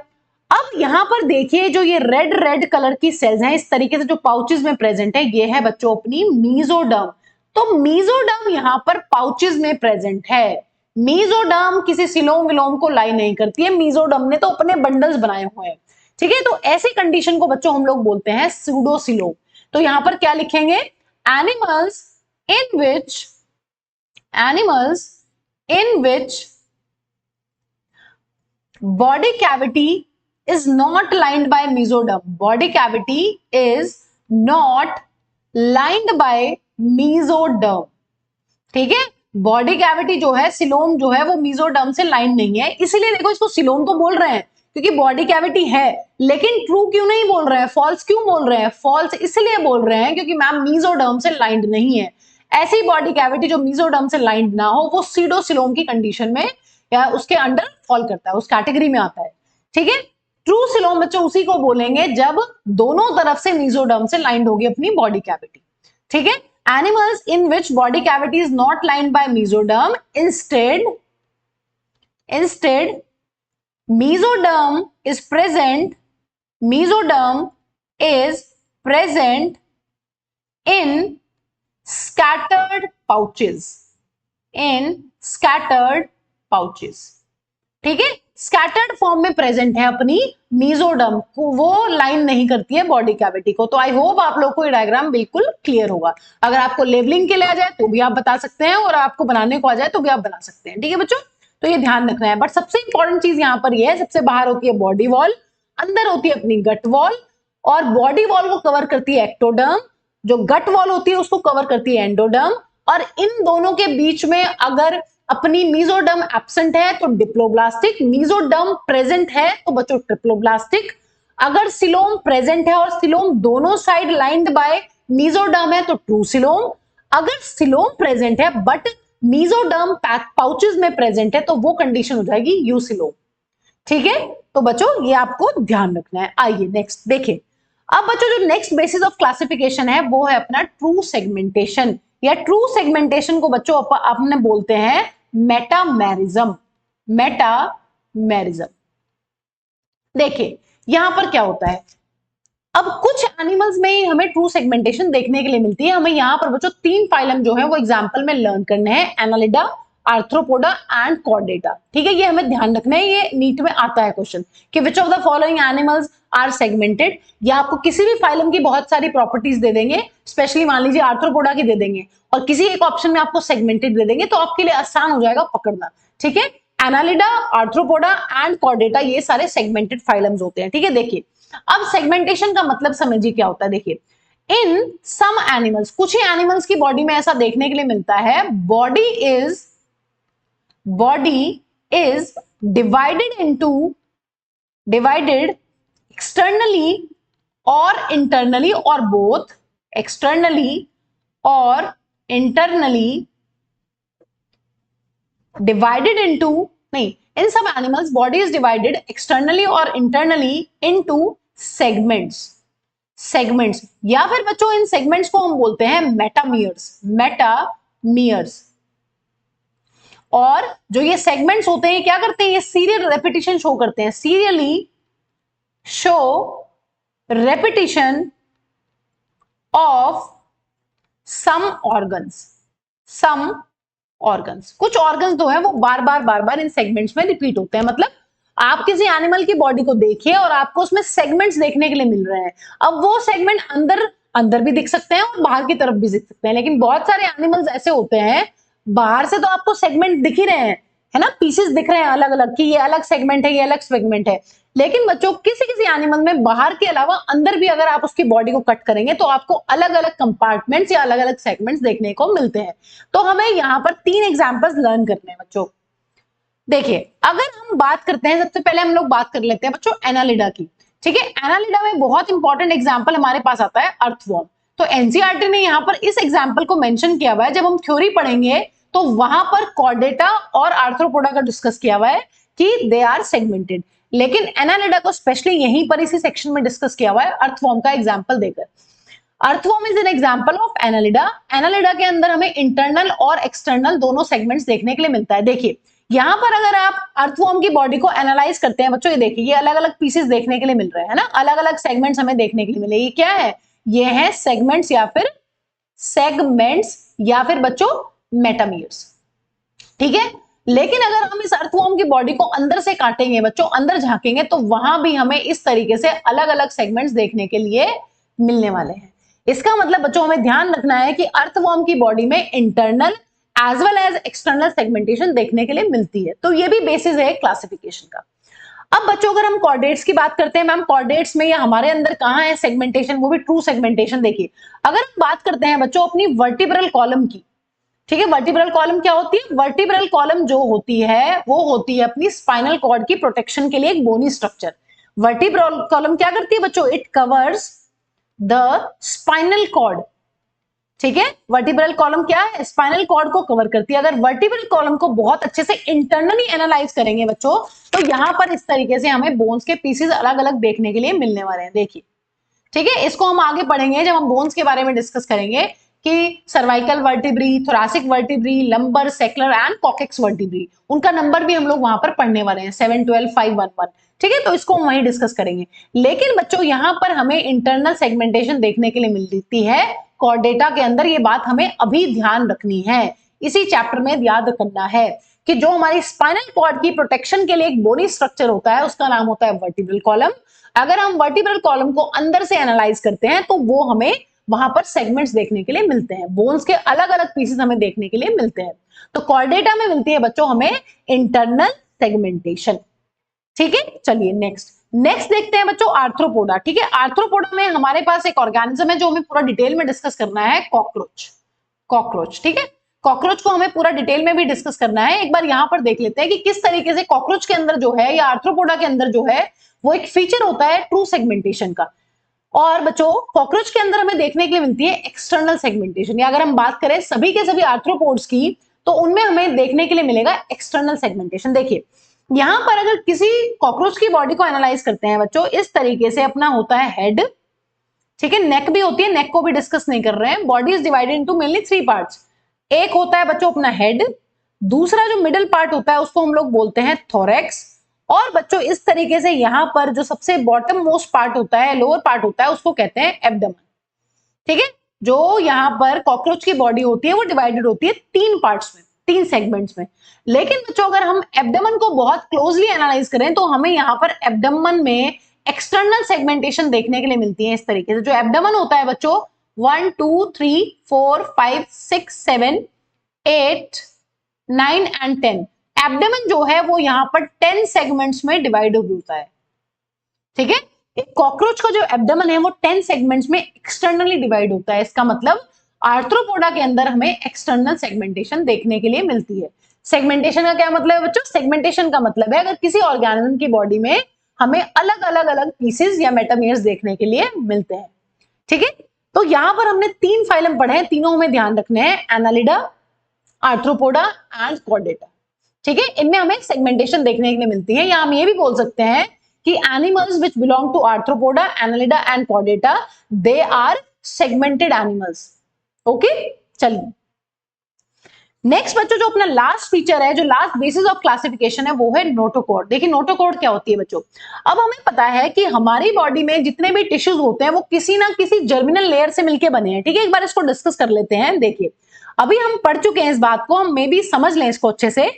अब यहां पर देखिए जो ये रेड रेड कलर की सेल्स हैं, इस तरीके से जो पाउचेस में प्रेजेंट है, ये है बच्चों अपनी मीजोडर्म। तो मीजोडर्म यहां पर पाउचेस में प्रेजेंट है। मीजोडर्म किसी सिलोम विलोम को लाई नहीं करती है, मीजोडर्म ने तो अपने बंडल्स बनाए हुए हैं। ठीक है, तो ऐसी कंडीशन को बच्चों हम लोग बोलते हैं सूडोसिलोम। तो यहां पर क्या लिखेंगे, animals in which body cavity is not lined by mesoderm, body cavity is not lined by mesoderm। ठीक है, बॉडी कैविटी जो है, सिलोम जो है, वो मीजोडर्म से लाइन नहीं है, इसीलिए देखो इसको सिलोम तो बोल रहे हैं क्योंकि बॉडी कैविटी है, लेकिन ट्रू क्यों नहीं बोल रहे हैं, फॉल्स क्यों बोल रहे हैं, फॉल्स इसलिए बोल रहे हैं क्योंकि मैम मीजोडर्म से लाइंड नहीं है। ऐसी बॉडी कैविटी जो मीजोडर्म से लाइंड ना हो, वो सीडोसिलोम की कंडीशन में या उसके अंडर फॉल करता है, उस कैटेगरी में आता है। ठीक है, ट्रू सिलोम बच्चों उसी को बोलेंगे जब दोनों तरफ से मीजोडर्म से लाइंड होगी अपनी बॉडी कैविटी। ठीक है, animals in which body cavity is not lined by mesoderm, instead mesoderm is present in scattered pouches, in scattered pouches. ठीक है, स्कैटर्ड फॉर्म में प्रेजेंट है अपनी मेसोडर्म को, वो लाइन नहीं करती है बॉडी कैविटी को। तो आई होप आप लोगों को ये डायग्राम बिल्कुल क्लियर होगा। अगर आपको लेवलिंग के लिए आ जाए तो भी आप बता सकते हैं, और आपको बनाने को आ जाए तो भी आप बना सकते हैं। ठीक है बच्चों, तो ये ध्यान रखना है। बट सबसे इंपॉर्टेंट चीज यहाँ पर ये है, सबसे बाहर होती है बॉडी वॉल, अंदर होती है अपनी गट वॉल, और बॉडी वॉल को कवर करती है एक्टोडर्म, जो गट वॉल होती है उसको कवर करती है एंडोडर्म, और इन दोनों के बीच में अगर अपनी मेसोडर्म एब्सेंट है तो डिप्लोब्लास्टिक, मेसोडर्म प्रेजेंट है तो बच्चों ट्रिप्लोब्लास्टिक। अगर सिलोम प्रेजेंट है और सिलोम दोनों साइड लाइंड बाय मेसोडर्म है तो ट्रू सिलोम। अगर सिलोम प्रेजेंट है बट मेसोडर्म पाउचेस में प्रेजेंट है तो वो कंडीशन हो जाएगी यूसिलोम। ठीक है, तो बच्चों ये आपको ध्यान रखना है। आइए नेक्स्ट देखें। अब बच्चों जो नेक्स्ट बेसिस ऑफ क्लासिफिकेशन है वो है अपना ट्रू सेगमेंटेशन, या ट्रू सेगमेंटेशन को बच्चों आपने बोलते हैं मेटामेरिज्म, मेटामेरिज्म। देखिए यहां पर क्या होता है, अब कुछ एनिमल्स में हमें ट्रू सेगमेंटेशन देखने के लिए मिलती है। हमें यहाँ पर बच्चों 3 फाइलम जो है वो एग्जांपल में लर्न करने हैं, एनालिडा, आर्थ्रोपोडा एंड कॉर्डेटा। ठीक है, ये हमें ध्यान रखना है, ये नीट में आता है क्वेश्चन कि which of the following animals are segmented. या आपको किसी भी फाइलम की बहुत सारी प्रॉपर्टीज दे देंगे, स्पेशली मान लीजिए आर्थ्रोपोडा की दे देंगे, और किसी एक ऑप्शन में आपको सेगमेंटेड दे देंगे, तो आपके लिए आसान हो जाएगा पकड़ना। ठीक है, एनालिडा, आर्थ्रोपोडा एंड कॉर्डेटा ये सारे सेगमेंटेड फाइलम्स होते हैं। ठीक है, देखिए अब सेगमेंटेशन का मतलब समझिए क्या होता है। देखिए इन सम एनिमल्स, कुछ ही एनिमल्स की बॉडी में ऐसा देखने के लिए मिलता है, बॉडी इज डिवाइडेड एक्सटर्नली और इंटरनली, और बोथ एक्सटर्नली और इंटरनली डिवाइडेड इनटू, नहीं, in some animals body is divided externally or internally into segments, या फिर बच्चों इन सेगमेंट्स को हम बोलते हैं मेटामियर्स। और जो ये सेगमेंट्स होते हैं क्या करते हैं, ये सीरियल रेपिटेशन शो करते हैं, serially show repetition of some organs, कुछ ऑर्गन्स जो है वो बार बार इन सेगमेंट्स में रिपीट होते हैं। मतलब आप किसी एनिमल की बॉडी को देखिए और आपको उसमें सेगमेंट्स देखने के लिए मिल रहे हैं। अब वो सेगमेंट अंदर भी दिख सकते हैं और बाहर की तरफ भी दिख सकते हैं, लेकिन बहुत सारे एनिमल्स ऐसे होते हैं बाहर से तो आपको सेगमेंट दिख ही रहे हैं, है ना, पीसेस दिख रहे हैं अलग अलग कि ये अलग सेगमेंट है, ये अलग सेगमेंट है। लेकिन बच्चों किसी एनिमल में बाहर के अलावा अंदर भी अगर आप उसकी बॉडी को कट करेंगे तो आपको अलग अलग कंपार्टमेंट्स या अलग अलग सेगमेंट्स देखने को मिलते हैं। तो हमें यहाँ पर 3 एग्जांपल्स लर्न करने हैं बच्चों। देखिए अगर हम बात करते हैं, सबसे पहले हम लोग बात कर लेते हैं बच्चों एनालिडा की। ठीक है, एनालिडा में बहुत इंपॉर्टेंट एग्जाम्पल हमारे पास आता है अर्थवॉर्म। तो एनसीईआरटी ने यहाँ पर इस एग्जाम्पल को मेंशन किया हुआ है। जब हम थ्योरी पढ़ेंगे तो वहां पर कॉर्डेटा और आर्थ्रोपोडा का डिस्कस किया हुआ है कि दे आर सेगमेंटेड, लेकिन एनालिडा को स्पेशली यहीं पर इसी सेक्शन में डिस्कस किया हुआ है अर्थवॉर्म का एग्जाम्पल देकर। Earthworm is an example of Annelida. Annelida के अंदर हमें इंटरनल और एक्सटर्नल दोनों सेगमेंट्स देखने के लिए मिलता है। देखिए यहां पर अगर आप अर्थवॉर्म की बॉडी को एनालाइज करते हैं बच्चों, ये देखिए ये अलग अलग पीसेस देखने के लिए मिल रहे हैं ना, अलग अलग सेगमेंट्स हमें देखने के लिए मिले। ये क्या है, ये है सेगमेंट्स या फिर बच्चों मेटामियर्स। ठीक है, लेकिन अगर हम इस अर्थवॉर्म की बॉडी को अंदर से काटेंगे बच्चों, अंदर झांकेंगे, तो वहां भी हमें इस तरीके से अलग अलग सेगमेंट्स देखने के लिए मिलने वाले हैं। इसका मतलब बच्चों हमें ध्यान रखना है कि अर्थवॉर्म की बॉडी में internal as well as external segmentation देखने के लिए मिलती है। तो ये भी बेसिस है क्लासिफिकेशन का। अब बच्चों अगर हम कॉर्डेट्स की बात करते हैं, मैम कॉर्डेट्स में या हमारे अंदर कहां है सेगमेंटेशन, वो भी ट्रू सेगमेंटेशन। देखिए अगर हम बात करते हैं बच्चों अपनी वर्टिब्रल कॉलम की, ठीक है, वर्टिब्रल कॉलम क्या होती है, वर्टिब्रल कॉलम जो होती है वो होती है अपनी स्पाइनल कॉर्ड की प्रोटेक्शन के लिए एक बोनी स्ट्रक्चर। वर्टिब्रल कॉलम क्या करती है बच्चों, it covers the spinal cord. ठीक है, वर्टिब्रल कॉलम क्या है, स्पाइनल कॉर्ड को कवर करती है। अगर वर्टिब्रल कॉलम को बहुत अच्छे से इंटरनली एनालाइज करेंगे बच्चों, तो यहां पर इस तरीके से हमें बोन्स के पीसेस अलग अलग देखने के लिए मिलने वाले हैं। देखिए ठीक है, इसको हम आगे पढ़ेंगे जब हम बोन्स के बारे में डिस्कस करेंगे कि cervical vertebrae, thoracic vertebrae, lumbar, secular and coccyx vertebrae, उनका नंबर भी हम लोग वहां पर पढ़ने वाले हैं 7, 12, 5, 1, 1। ठीक है, तो इसको हम वहीं डिस्कस करेंगे। लेकिन बच्चों यहां पर हमें इंटरनल सेगमेंटेशन देखने के लिए मिलती है कॉर्डेटा के अंदर। ये बात हमें अभी ध्यान रखनी है, इसी चैप्टर में याद करना है कि जो हमारी स्पाइनल कॉर्ड की प्रोटेक्शन के लिए एक बोनी स्ट्रक्चर होता है उसका नाम होता है वर्टिब्रल कॉलम। अगर हम वर्टिब्रल कॉलम को अंदर से एनालाइज करते हैं तो वो हमें वहां पर सेगमेंट्स देखने के लिए मिलते हैं, बोन्स के अलग अलग पीसेस हमें देखने के लिए मिलते हैं। तो कॉर्डेटा में मिलती है बच्चों हमें इंटरनल सेगमेंटेशन। ठीक है, चलिए नेक्स्ट देखते हैं बच्चों आर्थ्रोपोडा। ठीक है, आर्थ्रोपोडा में हमारे पास एक ऑर्गेनिज्म है जो हमें पूरा डिटेल में डिस्कस करना है, कॉकरोच। ठीक है, कॉकरोच को हमें पूरा डिटेल में भी डिस्कस करना है। एक बार यहां पर देख लेते हैं कि किस तरीके से कॉकरोच के अंदर जो है या आर्थ्रोपोडा के अंदर जो है वो एक फीचर होता है ट्रू सेगमेंटेशन का। और बच्चों कॉकरोच के अंदर हमें देखने के लिए मिलती है एक्सटर्नल सेगमेंटेशन, या अगर हम बात करें सभी के सभी आर्थ्रोपोड्स की तो उनमें हमें देखने के लिए मिलेगा एक्सटर्नल सेगमेंटेशन। देखिए यहां पर अगर किसी कॉकरोच की बॉडी को एनालाइज करते हैं बच्चों, इस तरीके से अपना होता है हेड, ठीक है, नेक भी होती है, नेक को भी डिस्कस नहीं कर रहे हैं। Body is divided into mainly 3 parts. एक होता है बच्चों अपना हेड, दूसरा जो मिडिल पार्ट होता है उसको हम लोग बोलते हैं थोरैक्स, और बच्चों इस तरीके से यहां पर जो सबसे बॉटम मोस्ट पार्ट होता है, लोअर पार्ट होता है, उसको कहते हैं एब्डोमेन। ठीक है, जो यहां पर कॉकरोच की बॉडी होती है वो डिवाइडेड होती है 3 पार्ट्स में, 3 सेगमेंट्स में। लेकिन बच्चों अगर हम एब्डोमेन को बहुत क्लोजली एनालाइज करें तो हमें यहां पर एब्डोमेन में एक्सटर्नल सेगमेंटेशन देखने के लिए मिलती है इस तरीके से। जो एब्डोमेन होता है बच्चों 1 2 3 4 5 6 7 8 9 एंड 10, एब्डोमेन जो है वो यहां पर 10 सेगमेंट्स में डिवाइड होता है। ठीक है, एक कॉकरोच का जो एब्डोमेन है वो 10 सेगमेंट्स में एक्सटर्नली डिवाइड होता है। इसका मतलब आर्थ्रोपोडा के अंदर हमें एक्सटर्नल सेगमेंटेशन देखने के लिए मिलती है। सेगमेंटेशन का क्या मतलब है बच्चों? सेगमेंटेशन का मतलब है अगर किसी ऑर्गेनिज्म की बॉडी में हमें अलग अलग पीसेस या मेटामियर्स देखने के लिए मिलते हैं। ठीक है, तो यहां पर हमने 3 फाइलम पढ़े हैं, तीनों हमें ध्यान रखने हैं, एनालिडा, आर्थ्रोपोडा एंड कॉर्डेटा। ठीक है, इनमें हमें सेगमेंटेशन देखने के लिए मिलती है। या हम ये भी बोल सकते हैं कि animals which belong to Arthropoda, Annelida and Chordata they are segmented animals. Okay, चलिए नेक्स्ट बच्चों जो अपना लास्ट फीचर है, जो लास्ट बेसिस ऑफ क्लासिफिकेशन है वो है नोटोकॉर्ड। देखिए नोटोकॉर्ड क्या होती है बच्चों, अब हमें पता है कि हमारी बॉडी में जितने भी टिश्यूज होते हैं वो किसी ना किसी जर्मिनल लेयर से मिलकर बने हैं। ठीक है, एक बार इसको डिस्कस कर लेते हैं। देखिए अभी हम पढ़ चुके हैं इस बात को, हम मे भी समझ लें इसको अच्छे से।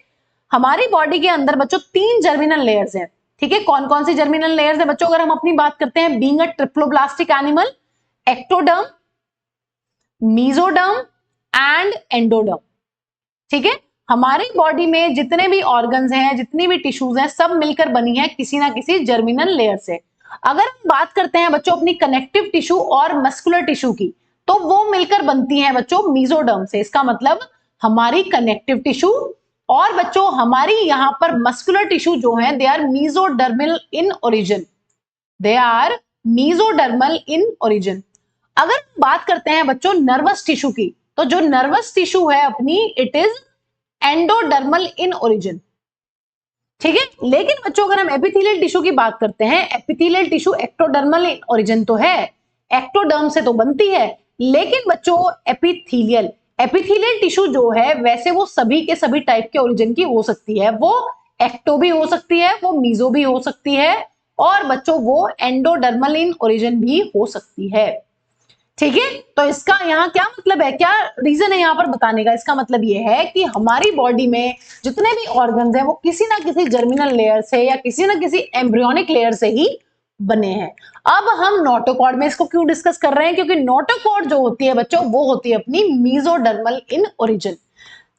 हमारी बॉडी के अंदर बच्चों 3 जर्मिनल लेयर्स हैं। ठीक है, कौन कौन सी जर्मिनल लेयर्स है बच्चों? अगर हम अपनी बात करते हैं, being a triploblastic animal, ectoderm, mesoderm and endoderm. ठीक है, हमारी बॉडी में जितने भी ऑर्गन्स हैं, जितनी भी टिश्यूज हैं, सब मिलकर बनी है किसी ना किसी जर्मिनल लेयर से। अगर हम बात करते हैं बच्चों अपनी कनेक्टिव टिश्यू और मस्कुलर टिश्यू की, तो वो मिलकर बनती है बच्चों मीजोडर्म से। इसका मतलब हमारी कनेक्टिव टिश्यू और बच्चों हमारी यहां पर मस्कुलर टिश्यू जो है they are mesodermal in origin, they are mesodermal in origin. अगर बात करते हैं बच्चों नर्वस टिश्यू की, तो जो नर्वस टिश्यू है अपनी it is endodermal in origin. ठीक है, लेकिन बच्चों अगर हम एपिथेलियल टिश्यू की बात करते हैं, epithelial tissue ectodermal in origin तो है, एक्टोडर्म से तो बनती है, लेकिन बच्चों एपिथेलियल टिश्यू जो है वैसे वो सभी के सभी टाइप के ओरिजिन की हो सकती है। वो एक्टो भी हो सकती है, वो मीजो भी हो सकती है, और बच्चों वो एंडोडर्मल इन ओरिजिन भी हो सकती है। ठीक है, तो इसका यहाँ क्या मतलब है, क्या रीजन है यहाँ पर बताने का? इसका मतलब ये है कि हमारी बॉडी में जितने भी ऑर्गन्स हैं वो किसी ना किसी जर्मिनल लेयर से या किसी ना किसी एम्ब्रियोनिक लेयर से ही बने हैं। अब हम नोटोकॉर्ड में इसको क्यों डिस्कस कर रहे हैं? क्योंकि नोटोकॉर्ड जो होती है बच्चों वो होती है अपनी मीजोडर्मल इन ओरिजिन।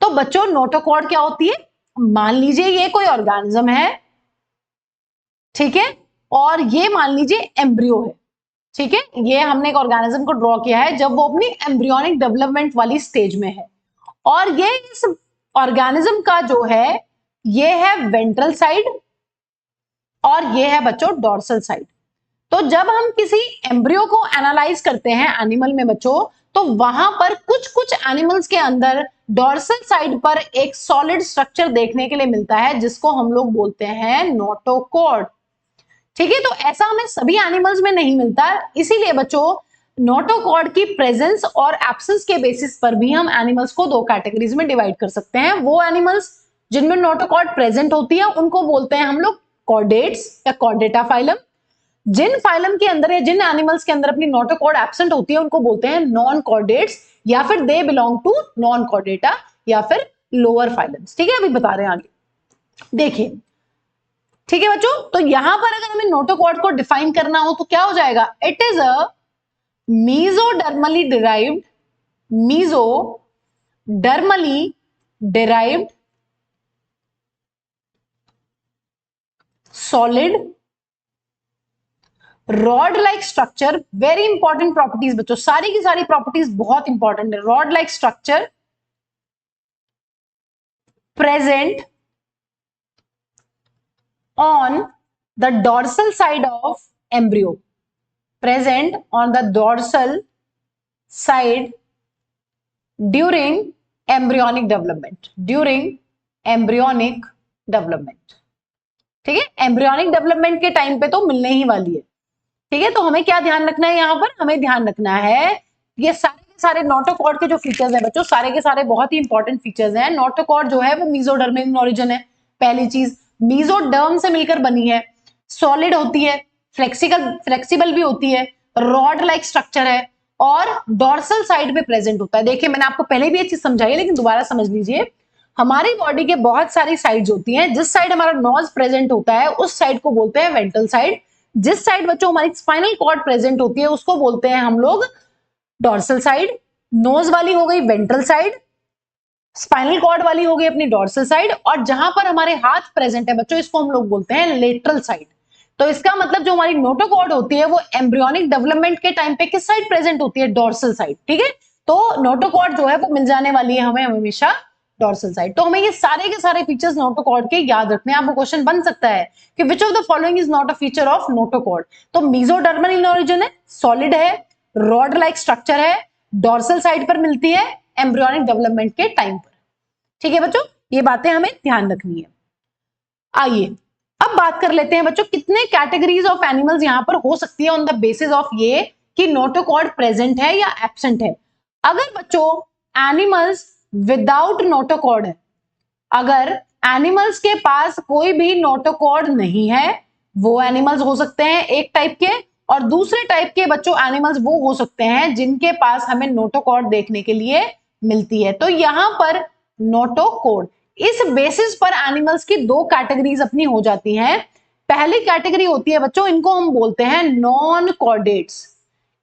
तो बच्चों नोटोकॉर्ड क्या होती है? मान लीजिए ये कोई ऑर्गेनिज्म है, ठीक है, और ये मान लीजिए एम्ब्रियो है। ठीक है, ये हमने एक ऑर्गेनिज्म को ड्रॉ किया है जब वो अपनी एम्ब्रियोनिक डेवलपमेंट वाली स्टेज में है, और ये इस ऑर्गेनिज्म का जो है ये है वेंट्रल साइड और ये है बच्चों डोर्सल साइड। तो जब हम किसी एम्ब्रियो को एनालाइज करते हैं एनिमल में बच्चों, तो वहां पर कुछ एनिमल्स के अंदर डोर्सल साइड पर एक सॉलिड स्ट्रक्चर देखने के लिए मिलता है जिसको हम लोग बोलते हैं नोटोकॉर्ड। ठीक है, तो ऐसा हमें सभी एनिमल्स में नहीं मिलता, इसीलिए बच्चों नोटोकॉर्ड की प्रेजेंस और एब्सेंस के बेसिस पर भी हम एनिमल्स को 2 कैटेगरीज में डिवाइड कर सकते हैं। वो एनिमल्स जिनमें नोटोकॉर्ड प्रेजेंट होती है उनको बोलते हैं हम लोग कॉर्डेट्स या कॉर्डेटा फाइलम, जिन फाइलम के अंदर या जिन एनिमल्स के अंदर अपनी नोटोकॉर्ड एब्सेंट होती है उनको बोलते हैं नॉन कॉर्डेट्स, या फिर they belong to non Chordata या फिर लोअर फाइलम्स। ठीक है, अभी बता रहे हैं आगे, देखिए। ठीक है बच्चों, तो यहां पर अगर हमें नोटोकॉर्ड को डिफाइन करना हो तो क्या हो जाएगा, it is a mesodermally derived solid rod like structure. Very important properties बच्चों, सारी की सारी प्रॉपर्टीज बहुत इंपॉर्टेंट है। Rod like structure present on the dorsal side of embryo, present on the dorsal side during embryonic development, ठीक है, embryonic development के time पे तो मिलने ही वाली है। ठीक है, तो हमें क्या ध्यान रखना है, यहां पर हमें ध्यान रखना है ये सारे के सारे नोटोकॉर्ड के जो फीचर्स हैं बच्चों, सारे के सारे बहुत ही इंपॉर्टेंट फीचर्स हैं। नोटोकॉर्ड जो है वो मीजोडर्मल इन ओरिजिन है, पहली चीज। मीजोडर्म से मिलकर बनी है, सॉलिड होती है, फ्लेक्सिबल भी होती है, रॉड लाइक स्ट्रक्चर है और डॉर्सल साइड पे प्रेजेंट होता है। देखिए मैंने आपको पहले भी ये चीज समझाई है, लेकिन दोबारा समझ लीजिए। हमारी बॉडी के बहुत सारी साइड्स होती हैं, जिस साइड हमारा नोज प्रेजेंट होता है उस साइड को बोलते हैं वेंट्रल साइड। जिस साइड बच्चों हमारी स्पाइनल कॉर्ड प्रेजेंट होती है उसको बोलते हैं हम लोग डॉर्सल साइड। नोज वाली हो गई वेंट्रल साइड, स्पाइनल कॉर्ड वाली हो गई अपनी डॉर्सल साइड, और जहां पर हमारे हाथ प्रेजेंट है बच्चों इसको हम लोग बोलते हैं लेटरल साइड। तो इसका मतलब जो हमारी नोटोकॉर्ड होती है वो एम्ब्रियोनिक डेवलपमेंट के टाइम पे किस साइड प्रेजेंट होती है, डॉर्सल साइड। ठीक है, तो नोटोकॉर्ड जो है वो मिल जाने वाली है हमें हमेशा डॉर्सल साइड। तो हमें ये सारे के सारे फीचर्स नोटोकॉर्ड के याद रखने हैं। आपको क्वेश्चन बन सकता है कि which of the following is not a feature of notochord. तो मीजोडर्मल इन ओरिजिन है, सॉलिड है, रॉड लाइक स्ट्रक्चर है, डॉर्सल साइड पर मिलती है एम्ब्रियोनिक डेवलपमेंट के टाइम पर। ठीक है बच्चों, ये बातें हमें ध्यान रखनी है। आइए अब बात कर लेते हैं बच्चों, कितने कैटेगरीज ऑफ एनिमल्स यहां पर हो सकती है ऑन द बेसिस ऑफ ये कि नोटोकॉर्ड प्रेजेंट है या एब्सेंट है। अगर बच्चों एनिमल्स विदाउट नोटोकॉर्ड है, अगर एनिमल्स के पास कोई भी नोटोकॉर्ड नहीं है, वो एनिमल्स हो सकते हैं एक टाइप के, और दूसरे टाइप के बच्चों एनिमल्स वो हो सकते हैं जिनके पास हमें नोटोकॉर्ड देखने के लिए मिलती है। तो यहां पर नोटोकॉर्ड, इस बेसिस पर एनिमल्स की दो कैटेगरीज अपनी हो जाती हैं। पहली कैटेगरी होती है बच्चों, इनको हम बोलते हैं नॉन कॉर्डेट्स।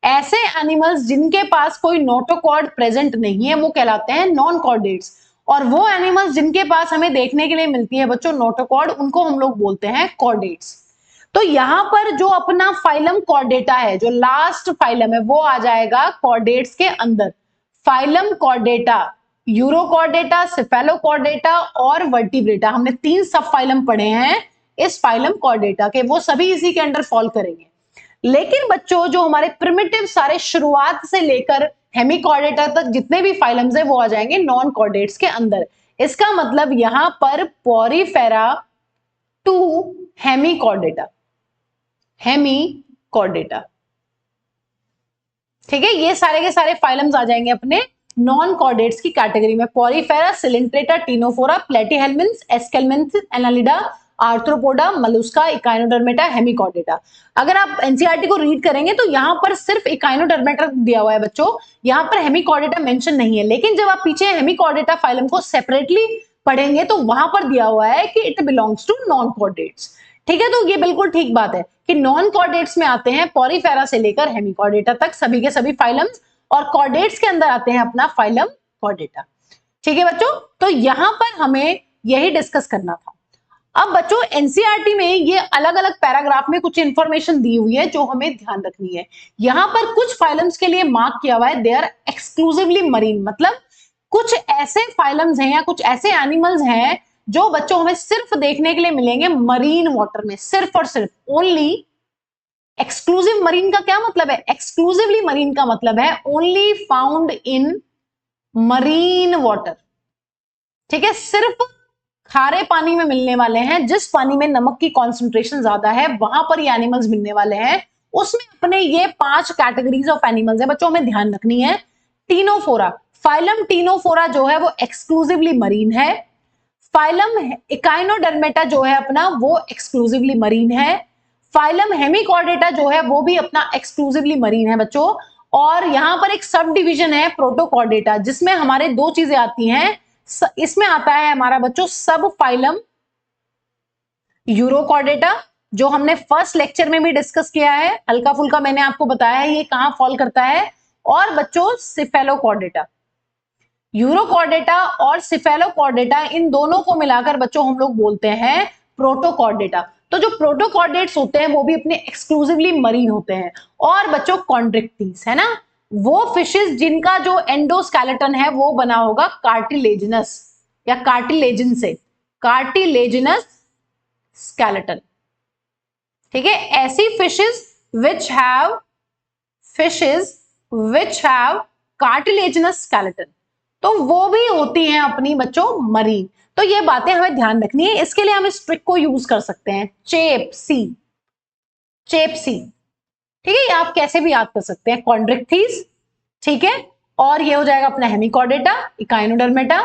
ऐसे एनिमल्स जिनके पास कोई नोटोकॉर्ड प्रेजेंट नहीं है वो कहलाते हैं नॉन कॉर्डेट्स। और वो एनिमल्स जिनके पास हमें देखने के लिए मिलती है बच्चों नोटोकॉर्ड, उनको हम लोग बोलते हैं कॉर्डेट्स। तो यहां पर जो अपना फाइलम कॉर्डेटा है, जो लास्ट फाइलम है, वो आ जाएगा कॉर्डेट्स के अंदर। फाइलम कॉर्डेटा, यूरोकॉर्डेटा, सिफेलोकॉर्डेटा और वर्टिब्रेटा, हमने 3 सब फाइलम पढ़े हैं इस फाइलम कॉर्डेटा के, वो सभी इसी के अंडर फॉल करेंगे। लेकिन बच्चों जो हमारे प्रिमिटिव सारे शुरुआत से लेकर हेमिकॉर्डेटा तक जितने भी फाइलम्स है वो आ जाएंगे नॉन कॉर्डेट्स के अंदर। इसका मतलब यहां पर पॉरीफेरा टू हेमिकॉर्डेटा, ठीक है, ये सारे के सारे फाइलम्स आ जाएंगे अपने नॉन कॉर्डेट्स की कैटेगरी में। Porifera, coelenterata, ctenophora, platyhelminthes, aschelminthes, annelida, arthropoda, mollusca, echinodermata, hemichordata. अगर आप एनसीईआरटी को रीड करेंगे तो यहां पर सिर्फ इकाइनोडर्मेटा दिया हुआ है बच्चों, यहां पर हेमिकॉर्डेटा मेंशन नहीं है। लेकिन जब आप पीछे हेमिकॉर्डेटा फाइलम को सेपरेटली पढ़ेंगे तो वहां पर दिया हुआ है कि it belongs to non chordates. ठीक है, तो ये बिल्कुल ठीक बात है कि नॉन कॉर्डेट्स में आते हैं पॉरीफेरा से लेकर हेमिकॉर्डेटा तक सभी के सभी फाइलम्स, और कॉर्डेट्स के अंदर आते हैं अपना फाइलम कॉर्डेटा। ठीक है बच्चों, तो यहां पर हमें यही डिस्कस करना था। अब बच्चों एनसीईआरटी में ये अलग अलग पैराग्राफ में कुछ इंफॉर्मेशन दी हुई है जो हमें ध्यान रखनी है। यहां पर कुछ फाइलम्स के लिए मार्क किया हुआ है दे आर एक्सक्लूसिवली मरीन, मतलब कुछ ऐसे फाइलम्स हैं या कुछ ऐसे एनिमल्स हैं जो बच्चों हमें सिर्फ देखने के लिए मिलेंगे मरीन वाटर में, सिर्फ और सिर्फ ओनली। एक्सक्लूसिव मरीन का क्या मतलब है, एक्सक्लूसिवली मरीन का मतलब है only found in marine water. ठीक है, सिर्फ खारे पानी में मिलने वाले हैं, जिस पानी में नमक की कॉन्सेंट्रेशन ज्यादा है वहां पर ये एनिमल्स मिलने वाले हैं। उसमें अपने ये 5 कैटेगरीज ऑफ एनिमल्स है बच्चों, हमें ध्यान रखनी है। टीनोफोरा, फाइलम टीनोफोरा जो है वो एक्सक्लूसिवली मरीन है। फाइलम इकाइनोडर्मेटा जो है अपना वो एक्सक्लूसिवली मरीन है। फाइलम हेमिकॉर्डेटा जो है वो भी अपना एक्सक्लूसिवली मरीन है बच्चों। और यहां पर एक सब डिवीजन है प्रोटोकॉर्डेटा, जिसमें हमारे दो चीजें आती हैं। इसमें आता है हमारा बच्चों सब फाइलम यूरोकॉर्डेटा, जो हमने फर्स्ट लेक्चर में भी डिस्कस किया है, हल्का फुल्का मैंने आपको बताया है ये कहां फॉल करता है। और बच्चों सिफेलोकॉर्डेटा, यूरोकॉर्डेटा और सिफेलोकॉर्डेटा, इन दोनों को मिलाकर बच्चों हम लोग बोलते हैं प्रोटोकॉर्डेटा। तो जो प्रोटोकॉर्डेट्स होते हैं वो भी अपने एक्सक्लूसिवली मरीन होते हैं। और बच्चों कॉन्ड्रिक्टीज है ना, वो फिशेस जिनका जो एंडोस्केलेटन है वो बना होगा कार्टिलेजिनस या कार्टिलेजिन से, कार्टिलेजिनस स्केलेटन। ठीक है, ऐसी fishes which have cartilaginous skeleton, तो वो भी होती हैं अपनी बच्चों मरीन। तो ये बातें हमें ध्यान रखनी है। इसके लिए हम इस ट्रिक को यूज कर सकते हैं, चेपसी। ठीक है, ये आप कैसे भी याद कर सकते हैं, कॉन्ड्रिक्टीज, ठीक है, और ये हो जाएगा अपना हेमिकॉर्डेटा, इकाइनोडर्मेटा,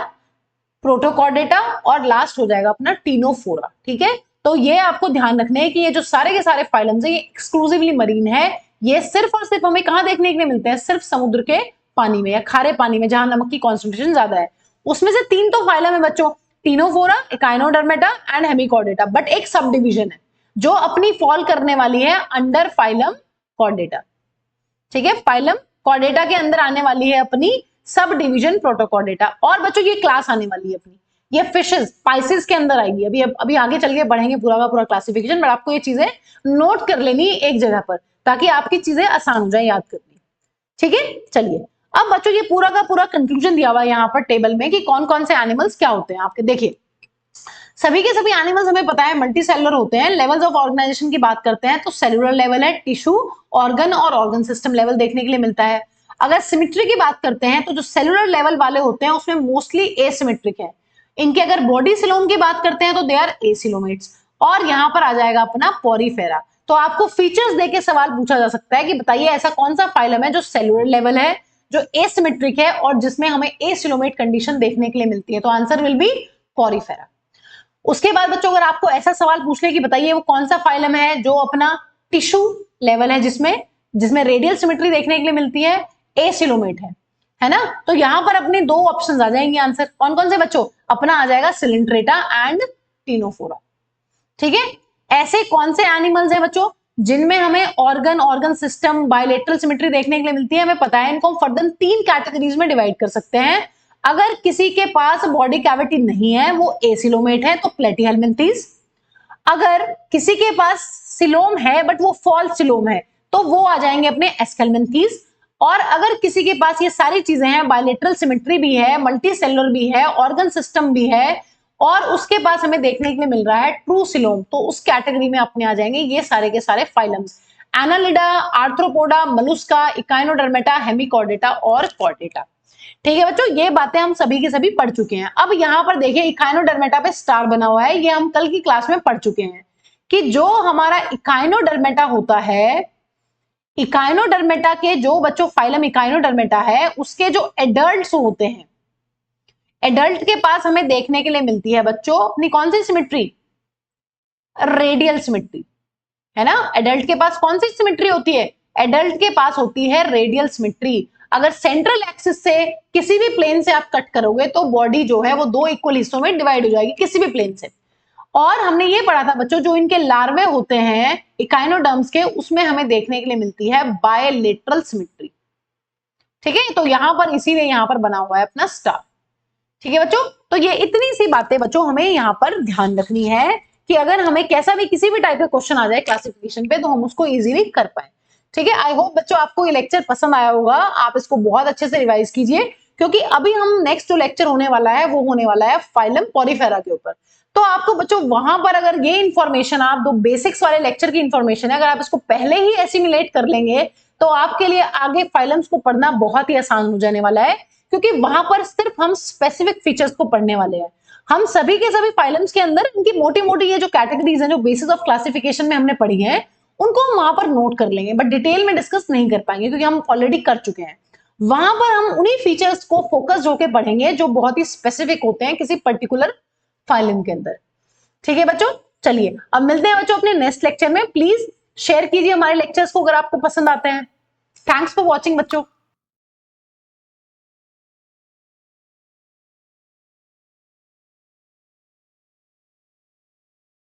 प्रोटोकॉर्डेटा, और लास्ट हो जाएगा अपना टीनोफोरा। ठीक है, तो ये आपको ध्यान रखने हैं कि ये जो सारे के सारे फाइलम्स है ये एक्सक्लूसिवली मरीन है। ये सिर्फ और सिर्फ हमें कहां देखने के लिए मिलते हैं, सिर्फ समुद्र के पानी में या खारे पानी में, जहां नमक की कॉन्सेंट्रेशन ज्यादा है। उसमें से तीन तो फाइलम है बच्चों, Ctenophora, Echinodermata and Hemichordata, but एक सब डिविजन है जो अपनी फॉल करने वाली है अंडर फाइलम कॉर्डेटा। ठीक है, फाइलम कॉर्डेटा के अंदर आने वाली है अपनी सब डिवीजन प्रोटोकॉर्डेटा। और बच्चों ये क्लास आने वाली है अपनी, ये फिशेस स्पाइसेस के अंदर आएगी। अभी आगे चल के बढ़ेंगे पूरा का पूरा क्लासिफिकेशन, बट आपको ये चीजें नोट कर लेनी एक जगह पर ताकि आपकी चीजें आसान हो जाए याद करनी। ठीक है, चलिए अब बच्चों ये पूरा का पूरा कंक्लूजन दिया हुआ है यहाँ पर टेबल में कि कौन कौन से एनिमल्स क्या होते हैं आपके। देखिए सभी के सभी एनिमल्स हमें पता है मल्टी सेलुलर होते हैं। लेवल्स ऑफ ऑर्गेनाइजेशन की बात करते हैं तो सेलुलर लेवल है, टिश्यू, ऑर्गन और ऑर्गन सिस्टम लेवल देखने के लिए मिलता है। अगर सिमेट्री की बात करते हैं तो जो सेलुलर लेवल वाले होते हैं उसमें मोस्टली एसिमेट्रिक है। इनके अगर बॉडी सिलोम की बात करते हैं तो दे आर एसिलोमेट्स। और यहाँ पर आ जाएगा अपना पॉरीफेरा। तो आपको फीचर्स देके सवाल पूछा जा सकता है कि बताइए ऐसा कौन सा फाइलम है जो सेलुलर लेवल है, जो एसिमेट्रिक है और जिसमें हमें एसिलोमेट कंडीशन देखने के लिए मिलती है। तो आंसर विल बी पॉरीफेरा। उसके बाद बच्चों अगर आपको ऐसा सवाल पूछ ले कि बताइए वो कौन सा फाइलम है जो अपना टिश्यू लेवल है, जिसमें रेडियल सिमेट्री देखने के लिए मिलती है, एसिलोमेट है ना, तो यहां पर अपने दो ऑप्शंस आ जाएंगे आंसर। कौन कौन से बच्चों, अपना आ जाएगा सिलेंट्रेटा एंड टीनोफोरा। ठीक है, ऐसे कौन से एनिमल्स हैं बच्चों जिनमें हमें ऑर्गन सिस्टम बायलेटरल सिमेट्री देखने के लिए मिलती है, हमें पता है। इनको हम फर्दर 3 कैटेगरीज में डिवाइड कर सकते हैं। अगर किसी के पास बॉडी कैविटी नहीं है वो एसिलोमेट है तो प्लेटीहेल्मिन्थीज। अगर किसी के पास सिलोम है बट वो फॉल्स सिलोम है तो वो आ जाएंगे अपने एस्केल्मिन्थीज। और अगर किसी के पास ये सारी चीजें हैं, बायलेटरल सिमेट्री भी है, मल्टी सेलुलर भी है, ऑर्गन सिस्टम भी है, और उसके पास हमें देखने के लिए मिल रहा है ट्रू सिलोम, तो उस कैटेगरी में अपने आ जाएंगे ये सारे के सारे phylums, annelida, arthropoda, mollusca, echinodermata, hemichordata और कॉर्डेटा। ठीक है बच्चों, ये बातें हम सभी के सभी पढ़ चुके हैं। अब यहां पर देखिए इकाइनोडर्मेटा पे स्टार बना हुआ है, ये हम कल की क्लास में पढ़ चुके हैं कि जो हमारा इकाइनोडर्मेटा होता है, इकाइनोडर्मेटा के जो बच्चों फाइलम इकाइनोडर्मेटा है उसके जो एडल्ट्स होते हैं, एडल्ट के पास हमें देखने के लिए मिलती है बच्चों अपनी कौन सी सिमेट्री, रेडियल सिमेट्री, है ना। एडल्ट के पास कौन सी सिमेट्री होती है, एडल्ट के पास होती है रेडियल सिमेट्री। अगर सेंट्रल एक्सिस से किसी भी प्लेन से आप कट करोगे तो बॉडी जो है वो 2 इक्वल हिस्सों में डिवाइड हो जाएगी किसी भी प्लेन से। और हमने ये पढ़ा था बच्चों जो इनके लार्वे होते हैं इकाइनोडर्म्स के, उसमें हमें देखने के लिए मिलती है बायलेटरल सिमेट्री। ठीक है, तो यहां पर इसीलिए यहां पर बना हुआ है अपना स्टार। ठीक है बच्चों, तो ये इतनी सी बातें बच्चों हमें यहाँ पर ध्यान रखनी है कि अगर हमें कैसा भी किसी भी टाइप का क्वेश्चन आ जाए क्लासिफिकेशन पे तो हम उसको इजीली कर पाए। ठीक है, आई होप बच्चों आपको ये लेक्चर पसंद आया होगा, आप इसको बहुत अच्छे से रिवाइज कीजिए क्योंकि अभी हम नेक्स्ट जो लेक्चर होने वाला है वो होने वाला है फाइलम पॉरीफेरा के ऊपर। तो आपको बच्चों वहां पर अगर ये इन्फॉर्मेशन, आप दो बेसिक्स वाले लेक्चर की इन्फॉर्मेशन है, अगर आप इसको पहले ही एसिमिलेट कर लेंगे तो आपके लिए आगे फाइलम्स को पढ़ना बहुत ही आसान हो जाने वाला है, क्योंकि वहां पर सिर्फ हम स्पेसिफिक फीचर्स को पढ़ने वाले हैं। हम सभी के सभी फाइलम्स के अंदर इनकी मोटी मोटी ये जो कैटेगरीज हैं, जो बेसिस ऑफ क्लासिफिकेशन में हमने पढ़ी है, उनको हम वहां पर नोट कर लेंगे, बट डिटेल में डिस्कस नहीं कर पाएंगे क्योंकि हम ऑलरेडी कर चुके हैं। वहां पर हम उन्हीं फीचर्स को फोकस होकर पढ़ेंगे जो बहुत ही स्पेसिफिक होते हैं किसी पर्टिकुलर फाइलम के अंदर। ठीक है बच्चों, चलिए अब मिलते हैं बच्चों अपने नेक्स्ट लेक्चर में। प्लीज शेयर कीजिए हमारे लेक्चर्स को अगर आपको पसंद आते हैं। थैंक्स फॉर वॉचिंग बच्चों।